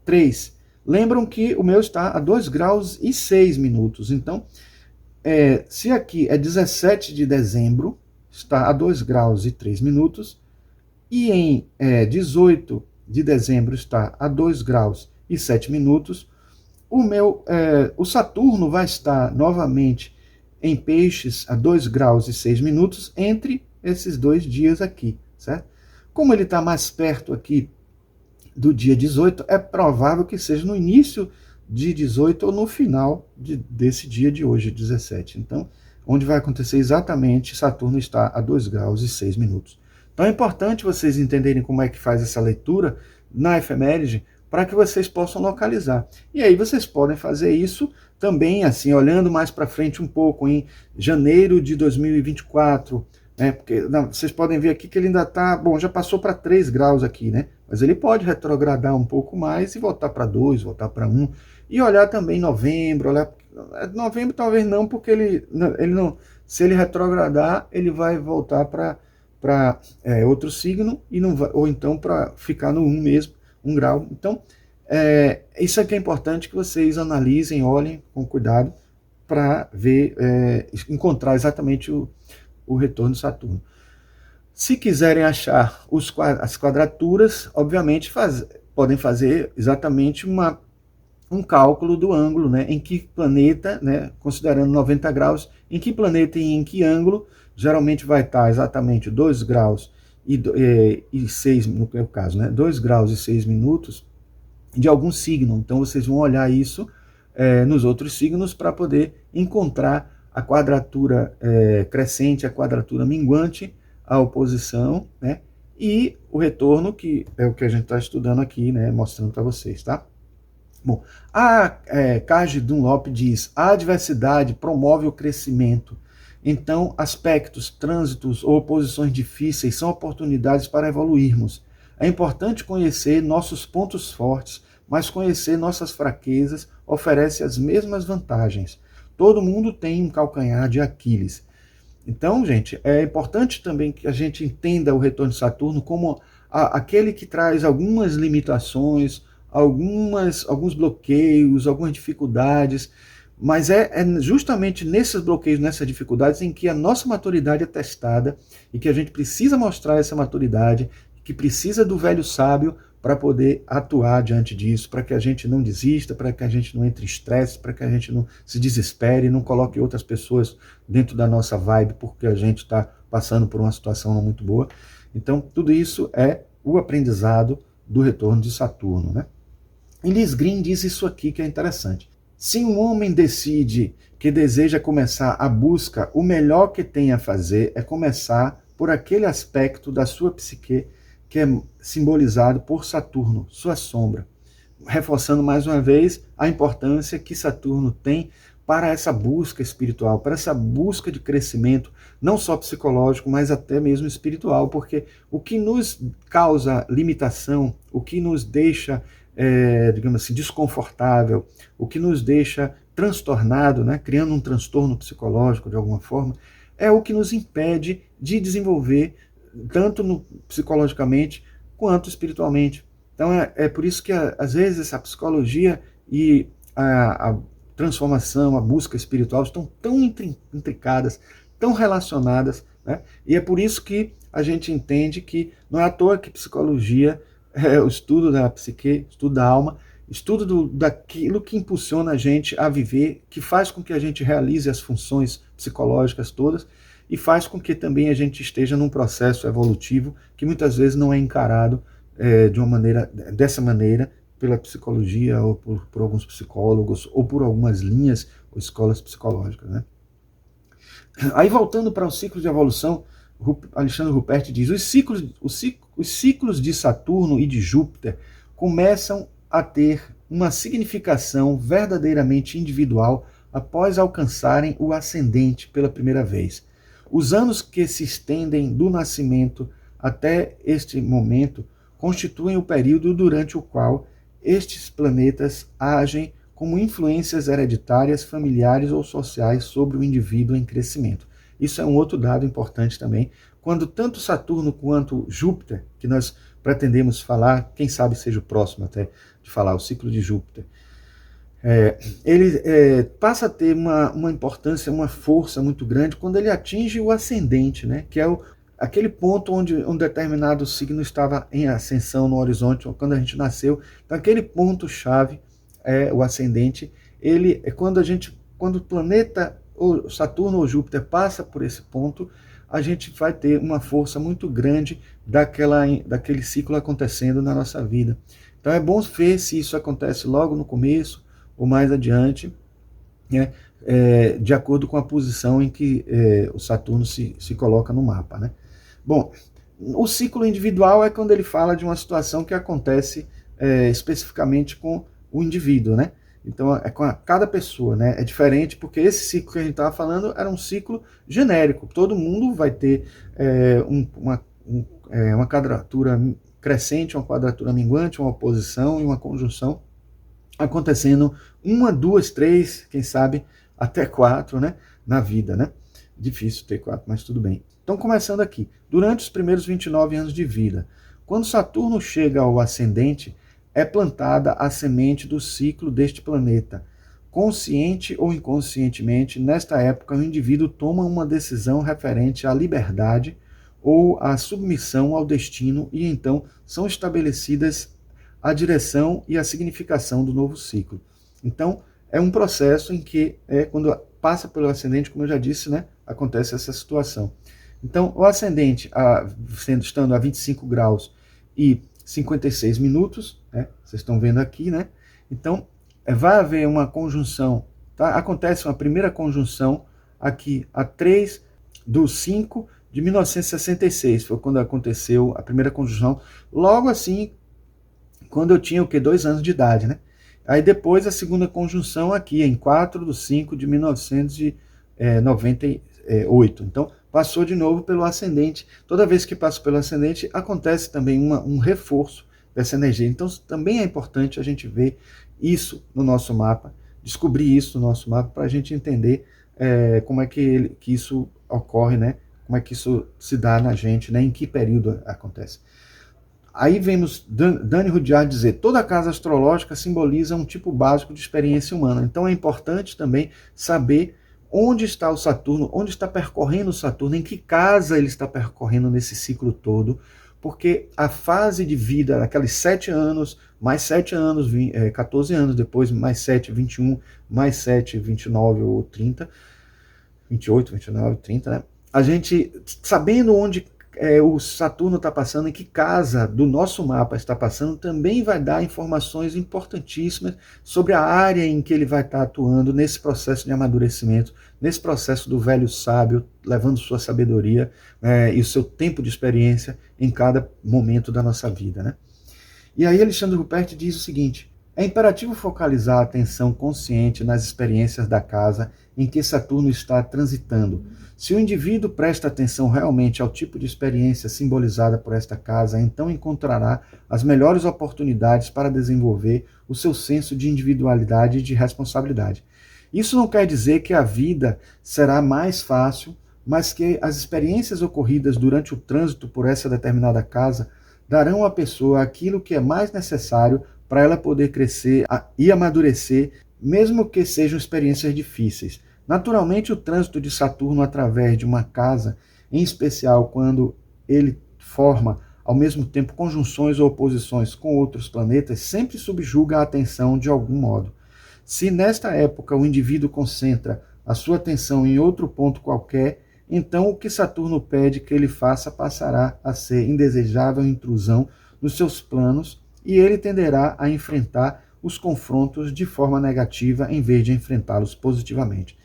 3. Lembram que o meu está a 2 graus e 6 minutos. Então, se aqui é 17 de dezembro, está a 2 graus e 3 minutos, e em 18 de dezembro está a 2 graus e 7 minutos, o Saturno vai estar novamente em peixes a 2 graus e 6 minutos entre esses 2 dias aqui, certo? Como ele está mais perto aqui do dia 18, é provável que seja no início de 18 ou no final desse dia de hoje, 17. Então, onde vai acontecer exatamente, Saturno está a 2 graus e 6 minutos. Então é importante vocês entenderem como é que faz essa leitura na efeméride, para que vocês possam localizar. E aí vocês podem fazer isso também, assim, olhando mais para frente um pouco, em janeiro de 2024, né? Porque vocês podem ver aqui que ele ainda está, bom, já passou para 3 graus aqui, né? Mas ele pode retrogradar um pouco mais e voltar para 2, voltar para 1. E olhar também novembro, novembro talvez não, porque ele não, se ele retrogradar, ele vai voltar para outro signo, e não vai, ou então para ficar no 1 mesmo, 1 grau. Então, isso aqui é importante que vocês analisem, olhem com cuidado, para ver, encontrar exatamente o retorno de Saturno. Se quiserem achar as quadraturas, obviamente podem fazer exatamente um cálculo do ângulo, né, em que planeta, né, considerando 90 graus, em que planeta e em que ângulo, geralmente vai estar exatamente 2 graus e 6, no meu caso, né, 2 graus e 6 minutos de algum signo. Então vocês vão olhar isso nos outros signos para poder encontrar a quadratura crescente, a quadratura minguante, a oposição, né, e o retorno, que é o que a gente está estudando aqui, né, mostrando para vocês, tá? Bom, a Kaj Dunlop diz: a adversidade promove o crescimento. Então, aspectos, trânsitos ou oposições difíceis são oportunidades para evoluirmos. É importante conhecer nossos pontos fortes, mas conhecer nossas fraquezas oferece as mesmas vantagens. Todo mundo tem um calcanhar de Aquiles. Então, gente, é importante também que a gente entenda o retorno de Saturno como aquele que traz algumas limitações, alguns bloqueios, algumas dificuldades, mas é justamente nesses bloqueios, nessas dificuldades, em que a nossa maturidade é testada e que a gente precisa mostrar essa maturidade, que precisa do velho sábio para poder atuar diante disso, para que a gente não desista, para que a gente não entre em estresse, para que a gente não se desespere, não coloque outras pessoas dentro da nossa vibe porque a gente está passando por uma situação não muito boa. Então, tudo isso é o aprendizado do retorno de Saturno, né? E Liz Green diz isso aqui que é interessante. Se um homem decide que deseja começar a busca, o melhor que tem a fazer é começar por aquele aspecto da sua psique que é simbolizado por Saturno, sua sombra. Reforçando mais uma vez a importância que Saturno tem para essa busca espiritual, para essa busca de crescimento, não só psicológico, mas até mesmo espiritual, porque o que nos causa limitação, o que nos deixa, digamos assim, desconfortável, o que nos deixa transtornado, né, criando um transtorno psicológico de alguma forma, é o que nos impede de desenvolver tanto psicologicamente quanto espiritualmente. Então é por isso que às vezes a psicologia e a transformação, a busca espiritual estão tão intricadas, tão relacionadas, né? E é por isso que a gente entende que não é à toa que psicologia é o estudo da psique, estudo da alma, estudo daquilo que impulsiona a gente a viver, que faz com que a gente realize as funções psicológicas todas e faz com que também a gente esteja num processo evolutivo que muitas vezes não é encarado de uma maneira, dessa maneira pela psicologia ou por alguns psicólogos ou por algumas linhas ou escolas psicológicas, né? Aí voltando para o ciclo de evolução, Alexandre Ruppert diz: os ciclos de Saturno e de Júpiter começam a ter uma significação verdadeiramente individual após alcançarem o ascendente pela primeira vez. Os anos que se estendem do nascimento até este momento constituem o período durante o qual estes planetas agem como influências hereditárias, familiares ou sociais sobre o indivíduo em crescimento. Isso é um outro dado importante também. Quando tanto Saturno quanto Júpiter, que nós pretendemos falar, quem sabe seja o próximo até de falar, o ciclo de Júpiter, ele passa a ter uma importância, uma força muito grande quando ele atinge o ascendente, né? Que é aquele ponto onde um determinado signo estava em ascensão no horizonte, quando a gente nasceu. Então, aquele ponto-chave, o ascendente, ele é quando o planeta, ou Saturno ou Júpiter, passa por esse ponto, a gente vai ter uma força muito grande daquele ciclo acontecendo na nossa vida. Então é bom ver se isso acontece logo no começo ou mais adiante, né, de acordo com a posição em que o Saturno se coloca no mapa, né? Bom, o ciclo individual é quando ele fala de uma situação que acontece especificamente com o indivíduo, né? Então é com cada pessoa, né? É diferente porque esse ciclo que a gente estava falando era um ciclo genérico. Todo mundo vai ter uma quadratura crescente, uma quadratura minguante, uma oposição e uma conjunção acontecendo 1, 2, 3, quem sabe até 4, né? Na vida, né? Difícil ter 4, mas tudo bem. Então, começando aqui. Durante os primeiros 29 anos de vida, quando Saturno chega ao ascendente, é plantada a semente do ciclo deste planeta. Consciente ou inconscientemente, nesta época, o indivíduo toma uma decisão referente à liberdade ou à submissão ao destino e então são estabelecidas a direção e a significação do novo ciclo. Então, é um processo em que, quando passa pelo ascendente, como eu já disse, né, acontece essa situação. Então, o ascendente, estando a 25 graus e 56 minutos, né, vocês estão vendo aqui, né? Então, vai haver uma conjunção, tá? Acontece uma primeira conjunção aqui, a 3/5 de 1966, foi quando aconteceu a primeira conjunção, logo assim, quando eu tinha 2 anos de idade, né? Aí depois a segunda conjunção aqui, em 4/5 de 1998. Então, passou de novo pelo ascendente. Toda vez que passa pelo ascendente, acontece também um reforço dessa energia. Então, também é importante a gente ver isso no nosso mapa, descobrir isso no nosso mapa, para a gente entender como é que isso ocorre, né? Como é que isso se dá na gente, né? Em que período acontece. Aí vemos Dani Rudyard dizer: toda casa astrológica simboliza um tipo básico de experiência humana. Então é importante também saber onde está o Saturno, onde está percorrendo o Saturno, em que casa ele está percorrendo nesse ciclo todo, porque a fase de vida, aqueles 7 anos, mais 7 anos, 14 anos depois, mais 7, 21, mais 7, 29 ou 30, 28, 29, 30, né? A gente, sabendo onde o Saturno está passando, em que casa do nosso mapa está passando, também vai dar informações importantíssimas sobre a área em que ele vai estar atuando nesse processo de amadurecimento, nesse processo do velho sábio, levando sua sabedoria e o seu tempo de experiência em cada momento da nossa vida, né? E aí Alexandre Ruppert diz o seguinte: é imperativo focalizar a atenção consciente nas experiências da casa em que Saturno está transitando. Se o indivíduo presta atenção realmente ao tipo de experiência simbolizada por esta casa, então encontrará as melhores oportunidades para desenvolver o seu senso de individualidade e de responsabilidade. Isso não quer dizer que a vida será mais fácil, mas que as experiências ocorridas durante o trânsito por essa determinada casa darão à pessoa aquilo que é mais necessário para ela poder crescer e amadurecer, mesmo que sejam experiências difíceis. Naturalmente, o trânsito de Saturno através de uma casa, em especial quando ele forma ao mesmo tempo conjunções ou oposições com outros planetas, sempre subjuga a atenção de algum modo. Se nesta época o indivíduo concentra a sua atenção em outro ponto qualquer, então o que Saturno pede que ele faça passará a ser indesejável intrusão nos seus planos e ele tenderá a enfrentar os confrontos de forma negativa em vez de enfrentá-los positivamente.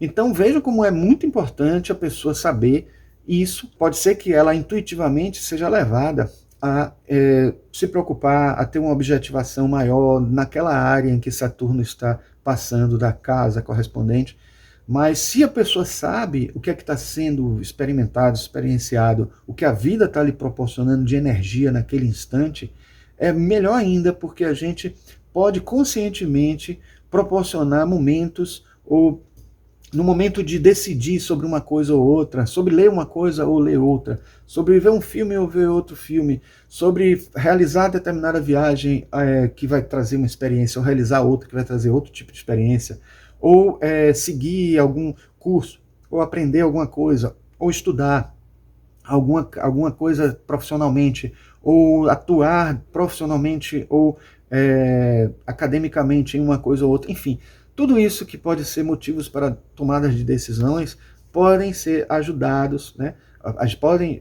Então vejam como é muito importante a pessoa saber isso. Pode ser que ela intuitivamente seja levada a se preocupar, a ter uma objetivação maior naquela área em que Saturno está passando da casa correspondente. Mas se a pessoa sabe o que é que está sendo experimentado, experienciado, o que a vida está lhe proporcionando de energia naquele instante, é melhor ainda, porque a gente pode conscientemente proporcionar momentos ou no momento de decidir sobre uma coisa ou outra, sobre ler uma coisa ou ler outra, sobre ver um filme ou ver outro filme, sobre realizar determinada viagem que vai trazer uma experiência, ou realizar outra que vai trazer outro tipo de experiência, ou seguir algum curso, ou aprender alguma coisa, ou estudar alguma coisa profissionalmente, ou atuar profissionalmente ou academicamente em uma coisa ou outra, enfim, tudo isso que pode ser motivos para tomadas de decisões podem ser ajudados, né? Podem,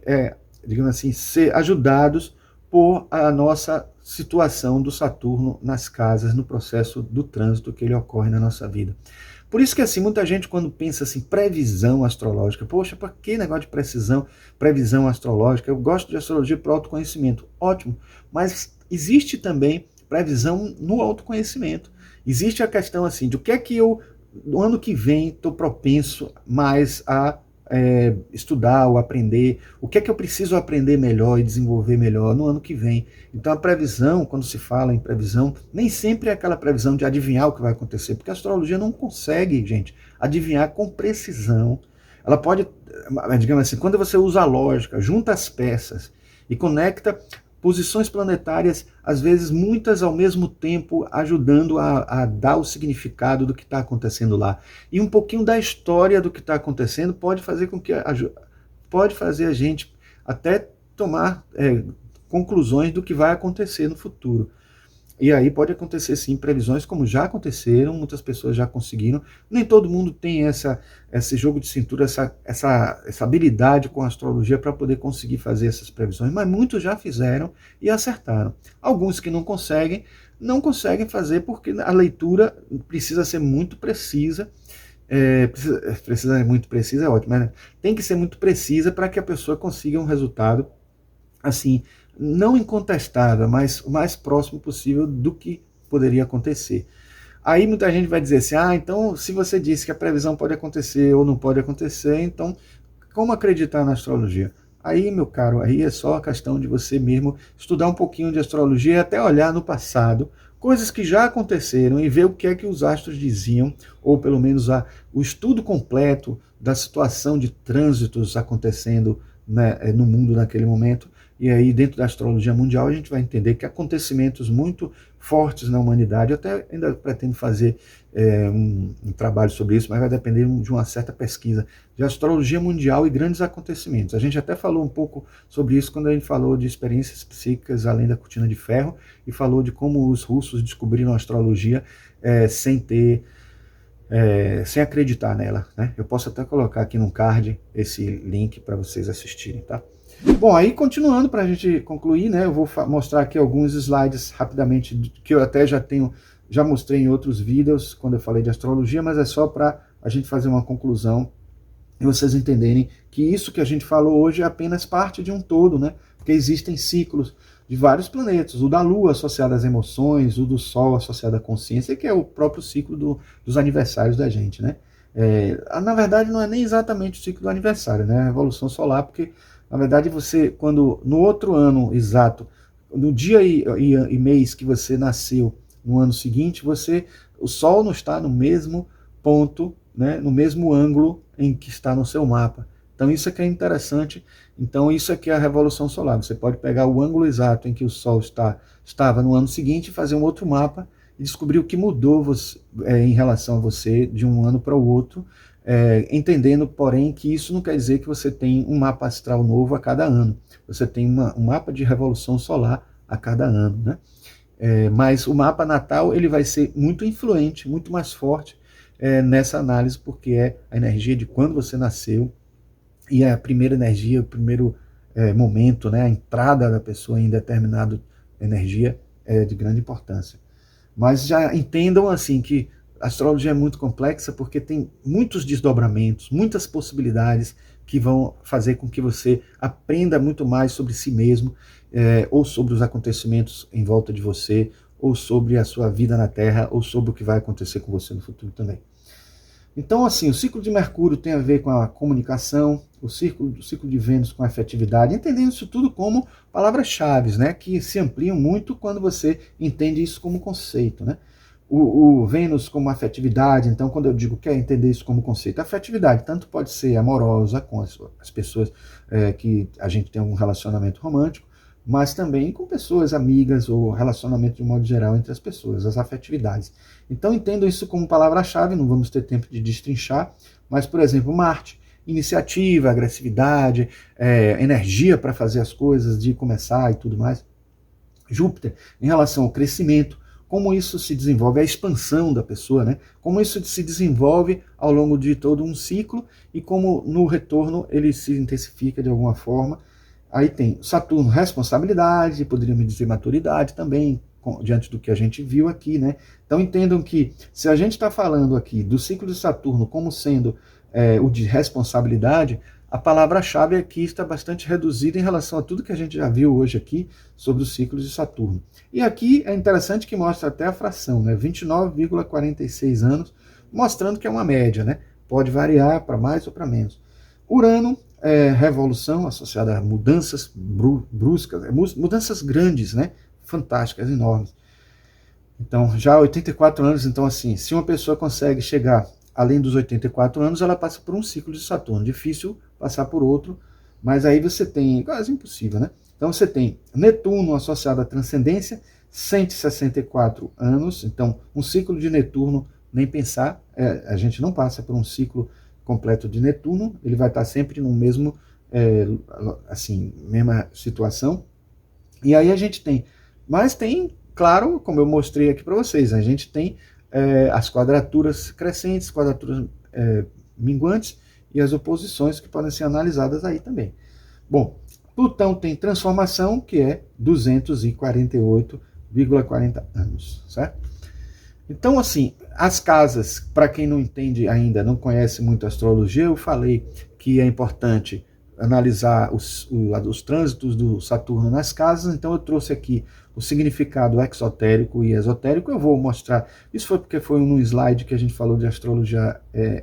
digamos assim, ser ajudados por a nossa situação do Saturno nas casas, no processo do trânsito que ele ocorre na nossa vida. Por isso que assim, muita gente quando pensa assim, previsão astrológica, poxa, para que negócio de previsão astrológica? Eu gosto de astrologia para autoconhecimento, ótimo, mas existe também previsão no autoconhecimento. Existe a questão assim, de o que é que eu, no ano que vem, estou propenso mais a estudar ou aprender, o que é que eu preciso aprender melhor e desenvolver melhor no ano que vem. Então a previsão, quando se fala em previsão, nem sempre é aquela previsão de adivinhar o que vai acontecer, porque a astrologia não consegue, gente, adivinhar com precisão. Ela pode, digamos assim, quando você usa a lógica, junta as peças e conecta posições planetárias, às vezes muitas ao mesmo tempo, ajudando a dar o significado do que está acontecendo lá. E um pouquinho da história do que está acontecendo pode fazer com que pode fazer a gente até tomar conclusões do que vai acontecer no futuro. E aí pode acontecer sim previsões como já aconteceram, muitas pessoas já conseguiram. Nem todo mundo tem esse jogo de cintura, essa habilidade com a astrologia para poder conseguir fazer essas previsões, mas muitos já fizeram e acertaram. Alguns que não conseguem fazer porque a leitura precisa ser muito precisa. Precisa ser muito precisa, é ótimo, mas tem que ser muito precisa para que a pessoa consiga um resultado assim, não incontestável, mas o mais próximo possível do que poderia acontecer. Aí muita gente vai dizer assim, então se você disse que a previsão pode acontecer ou não pode acontecer, então como acreditar na astrologia? Aí, meu caro, aí é só a questão de você mesmo estudar um pouquinho de astrologia e até olhar no passado, coisas que já aconteceram e ver o que é que os astros diziam, ou pelo menos o estudo completo da situação de trânsitos acontecendo, né, no mundo naquele momento. E aí, dentro da astrologia mundial, a gente vai entender que acontecimentos muito fortes na humanidade, eu até ainda pretendo fazer um trabalho sobre isso, mas vai depender de uma certa pesquisa de astrologia mundial e grandes acontecimentos. A gente até falou um pouco sobre isso quando a gente falou de experiências psíquicas além da cortina de ferro e falou de como os russos descobriram a astrologia sem acreditar nela, né? Eu posso até colocar aqui no card esse link para vocês assistirem, tá? Bom, aí continuando para a gente concluir, né? Eu vou mostrar aqui alguns slides rapidamente que eu até já mostrei em outros vídeos quando eu falei de astrologia, mas é só para a gente fazer uma conclusão e vocês entenderem que isso que a gente falou hoje é apenas parte de um todo, né? Porque existem ciclos de vários planetas, o da Lua associado às emoções, o do Sol associado à consciência, que é o próprio ciclo dos aniversários da gente, né? Na verdade, não é nem exatamente o ciclo do aniversário, né? A revolução solar, porque na verdade você, quando no outro ano exato, no dia e mês que você nasceu, no ano seguinte, o Sol não está no mesmo ponto, né, no mesmo ângulo em que está no seu mapa. Então isso é que é interessante. Então isso é que é a revolução solar. Você pode pegar o ângulo exato em que o Sol estava no ano seguinte e fazer um outro mapa e descobrir o que mudou você, em relação a você de um ano para o outro, entendendo, porém, que isso não quer dizer que você tem um mapa astral novo a cada ano. Você tem um mapa de revolução solar a cada ano, né? Mas o mapa natal ele vai ser muito influente, muito mais forte nessa análise, porque é a energia de quando você nasceu e a primeira energia, o primeiro momento, né, a entrada da pessoa em determinada energia é de grande importância. Mas já entendam assim que a astrologia é muito complexa porque tem muitos desdobramentos, muitas possibilidades que vão fazer com que você aprenda muito mais sobre si mesmo, ou sobre os acontecimentos em volta de você, ou sobre a sua vida na Terra, ou sobre o que vai acontecer com você no futuro também. Então, assim, o ciclo de Mercúrio tem a ver com a comunicação, o ciclo de Vênus com a afetividade, entendendo isso tudo como palavras-chave, né, que se ampliam muito quando você entende isso como conceito, né? O Vênus como afetividade, então, quando eu digo quer entender isso como conceito, a afetividade tanto pode ser amorosa com as pessoas que a gente tem um relacionamento romântico, mas também com pessoas amigas ou relacionamento de um modo geral entre as pessoas, as afetividades. Então entendo isso como palavra-chave, não vamos ter tempo de destrinchar, mas, por exemplo, Marte, iniciativa, agressividade, energia para fazer as coisas, de começar e tudo mais. Júpiter, em relação ao crescimento, como isso se desenvolve, a expansão da pessoa, né? Como isso se desenvolve ao longo de todo um ciclo e como no retorno ele se intensifica de alguma forma. Aí tem Saturno, responsabilidade, poderíamos dizer maturidade também, diante do que a gente viu aqui, né? Então entendam que se a gente está falando aqui do ciclo de Saturno como sendo o de responsabilidade, a palavra-chave aqui está bastante reduzida em relação a tudo que a gente já viu hoje aqui sobre os ciclos de Saturno. E aqui é interessante que mostra até a fração, né? 29,46 anos, mostrando que é uma média, né? Pode variar para mais ou para menos. Urano, revolução associada a mudanças bruscas, mudanças grandes, né? Fantásticas, enormes. Então, já 84 anos, então assim, se uma pessoa consegue chegar além dos 84 anos, ela passa por um ciclo de Saturno. Difícil passar por outro, mas aí você tem, quase impossível, né? Então você tem Netuno associado à transcendência, 164 anos, então um ciclo de Netuno, nem pensar, a gente não passa por um ciclo completo de Netuno, ele vai estar sempre no mesmo, assim, mesma situação. E aí a gente tem, mas tem, claro, como eu mostrei aqui para vocês, a gente tem as quadraturas crescentes, quadraturas minguantes e as oposições que podem ser analisadas aí também. Bom, Plutão tem transformação, que é 248,40 anos, certo? Então, assim, as casas, para quem não entende ainda, não conhece muito a astrologia, eu falei que é importante analisar os trânsitos do Saturno nas casas, então eu trouxe aqui o significado exotérico e esotérico. Eu vou mostrar, isso foi porque foi num slide que a gente falou de astrologia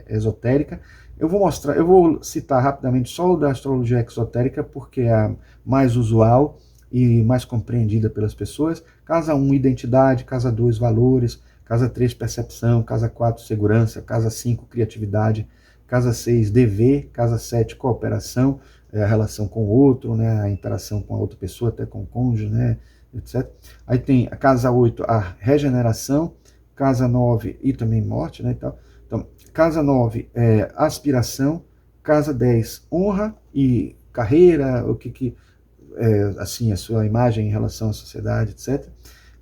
esotérica. Eu vou citar rapidamente só o da astrologia exotérica, porque é a mais usual e mais compreendida pelas pessoas. Casa 1, identidade. Casa 2, valores. Casa 3, percepção. Casa 4, segurança. Casa 5, criatividade. Casa 6, dever. Casa 7, cooperação, a relação com o outro, né, a interação com a outra pessoa, até com o cônjuge, né, etc. Aí tem a casa 8, a regeneração. Casa 9, e também morte, né, e tal. Então, casa 9, aspiração. Casa 10, honra e carreira, o que assim, a sua imagem em relação à sociedade, etc.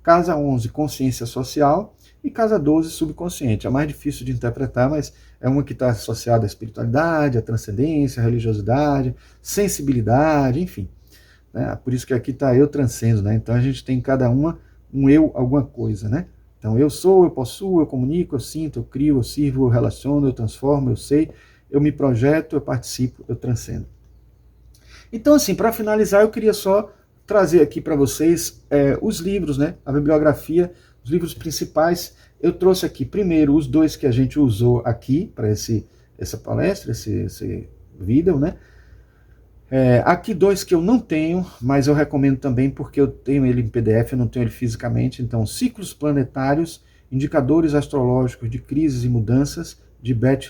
Casa 11, consciência social. E casa 12, subconsciente. É mais difícil de interpretar, mas é uma que está associada à espiritualidade, à transcendência, à religiosidade, sensibilidade, enfim. Né? Por isso que aqui está eu transcendo, né? Então a gente tem cada uma um eu, alguma coisa, né? Então eu sou, eu possuo, eu comunico, eu sinto, eu crio, eu sirvo, eu relaciono, eu transformo, eu sei, eu me projeto, eu participo, eu transcendo. Então, assim, para finalizar, eu queria só trazer aqui para vocês os livros, né? A bibliografia, os livros principais. Eu trouxe aqui primeiro os dois que a gente usou aqui para essa palestra, esse vídeo, né? Aqui dois que eu não tenho, mas eu recomendo também porque eu tenho ele em PDF, eu não tenho ele fisicamente. Então, Ciclos Planetários, Indicadores Astrológicos de Crises e Mudanças, de Beth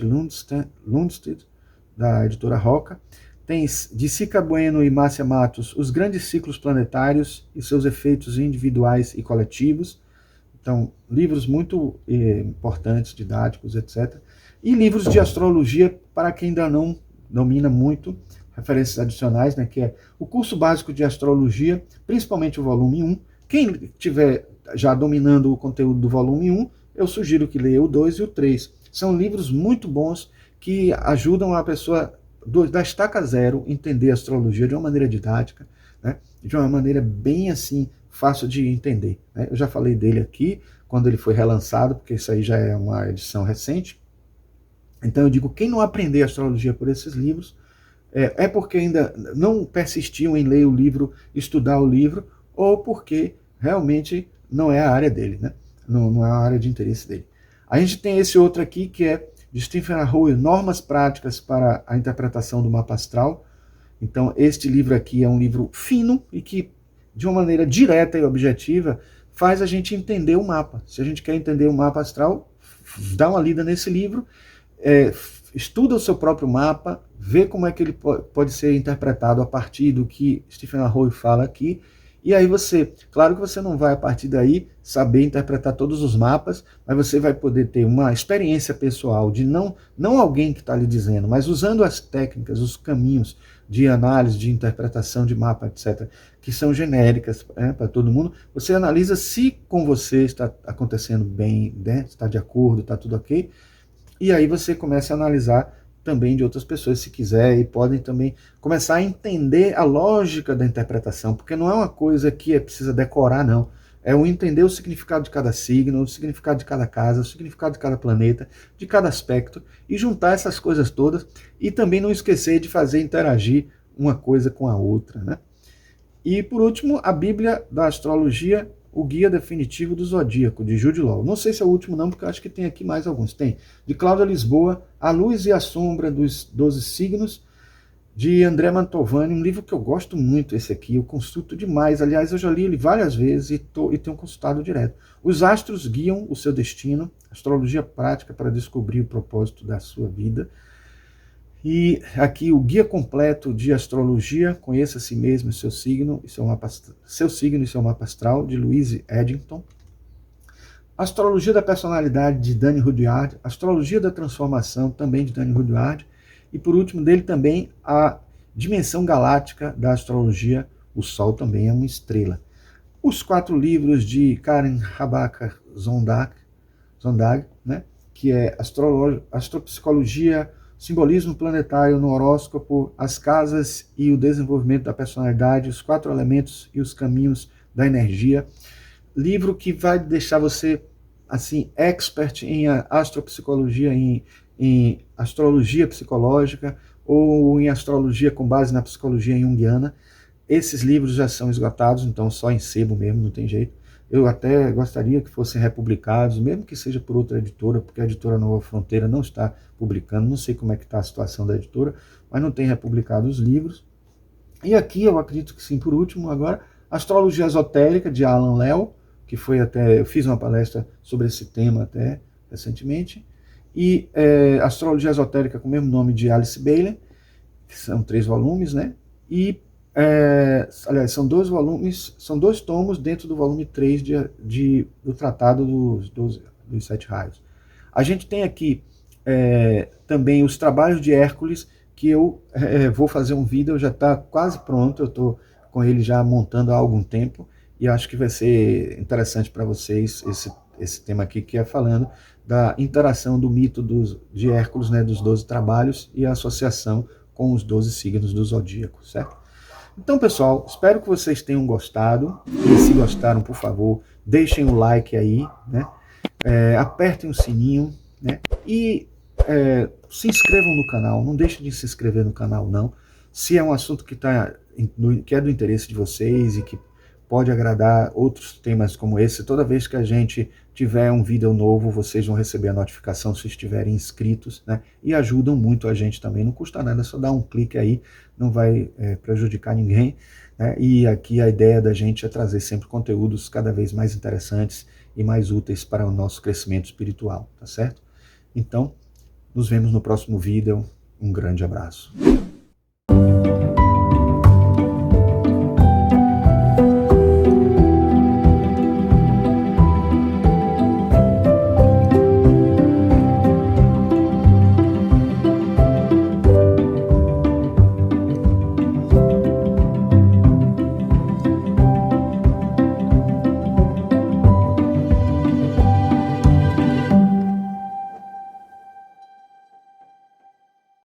Lundstedt, da editora Roca. Tem de Sica Bueno e Márcia Matos, Os Grandes Ciclos Planetários e Seus Efeitos Individuais e Coletivos. Então, livros muito importantes, didáticos, etc. E livros de astrologia para quem ainda não domina muito, referências adicionais, né, que é o curso básico de astrologia, principalmente o volume 1. Quem estiver já dominando o conteúdo do volume 1, eu sugiro que leia o 2 e o 3. São livros muito bons que ajudam a pessoa da estaca zero entender a astrologia de uma maneira didática, né, de uma maneira bem assim, fácil de entender, né? Eu já falei dele aqui, quando ele foi relançado, porque isso aí já é uma edição recente. Então eu digo, quem não aprender astrologia por esses livros, é porque ainda não persistiu em ler o livro, estudar o livro, ou porque realmente não é a área dele, né? Não é a área de interesse dele. A gente tem esse outro aqui, que é de Stephen Arroyo, Normas Práticas para a Interpretação do Mapa Astral. Então, este livro aqui é um livro fino e que, de uma maneira direta e objetiva, faz a gente entender o mapa. Se a gente quer entender o mapa astral, dá uma lida nesse livro, estuda o seu próprio mapa, vê como é que ele pode ser interpretado a partir do que Stephen Arroyo fala aqui, e aí você, claro que você não vai a partir daí saber interpretar todos os mapas, mas você vai poder ter uma experiência pessoal de não alguém que está lhe dizendo, mas usando as técnicas, os caminhos de análise, de interpretação de mapa, etc., que são genéricas para todo mundo. Você analisa se com você está acontecendo bem, né, está de acordo, está tudo ok, e aí você começa a analisar também de outras pessoas, se quiser, e podem também começar a entender a lógica da interpretação, porque não é uma coisa que precisa decorar, não. É o entender o significado de cada signo, o significado de cada casa, o significado de cada planeta, de cada aspecto, e juntar essas coisas todas, e também não esquecer de fazer interagir uma coisa com a outra, né? E, por último, a Bíblia da Astrologia, o Guia Definitivo do Zodíaco, de Jude Law. Não sei se é o último não, porque eu acho que tem aqui mais alguns. Tem de Cláudia Lisboa, A Luz e a Sombra dos 12 Signos, de André Mantovani, um livro que eu gosto muito, esse aqui, eu consulto demais. Aliás, eu já li ele várias vezes e tenho consultado direto. Os Astros Guiam o Seu Destino, Astrologia Prática para Descobrir o Propósito da Sua Vida. E aqui o Guia Completo de Astrologia, Conheça a Si Mesmo e Seu Signo e Seu Mapa Astral, de Louise Eddington. Astrologia da Personalidade, de Dani Rudyard. Astrologia da Transformação, também de Dani Rudyard. E por último dele também a Dimensão Galáctica da Astrologia, o Sol também é uma estrela. Os 4 livros de Karen Habaka Zondag, né, que é Astropsicologia, Simbolismo Planetário no Horóscopo, As Casas e o Desenvolvimento da Personalidade, Os 4 Elementos e os Caminhos da Energia. Livro que vai deixar você, assim, expert em astropsicologia, em astrologia psicológica ou em astrologia com base na psicologia junguiana. Esses livros já são esgotados, então só em sebo mesmo, não tem jeito. Eu até gostaria que fossem republicados, mesmo que seja por outra editora, porque a editora Nova Fronteira não está publicando, não sei como é que está a situação da editora, mas não tem republicado os livros. E aqui, eu acredito que sim, por último, agora, Astrologia Esotérica, de Alan Léo, que foi até, eu fiz uma palestra sobre esse tema até recentemente, e Astrologia Esotérica com o mesmo nome de Alice Bailey, que são 3 volumes, né? E aliás, são 2 volumes, são 2 tomos dentro do volume 3 do Tratado dos 7 Raios. A gente tem aqui também os Trabalhos de Hércules, que eu vou fazer um vídeo, já está quase pronto, eu estou com ele já montando há algum tempo, e acho que vai ser interessante para vocês esse tema aqui, que é falando da interação do mito de Hércules, né, dos 12 trabalhos, e a associação com os 12 signos do zodíaco, certo? Então, pessoal, espero que vocês tenham gostado. E se gostaram, por favor, deixem o like aí, né? Apertem o sininho, né? E se inscrevam no canal. Não deixem de se inscrever no canal, não. Se é um assunto que é do interesse de vocês e que pode agradar outros temas como esse, toda vez que a gente tiver um vídeo novo, vocês vão receber a notificação se estiverem inscritos, né? E ajudam muito a gente também, não custa nada, é só dar um clique aí, não vai prejudicar ninguém, né? E aqui a ideia da gente é trazer sempre conteúdos cada vez mais interessantes e mais úteis para o nosso crescimento espiritual, tá certo? Então, nos vemos no próximo vídeo, um grande abraço.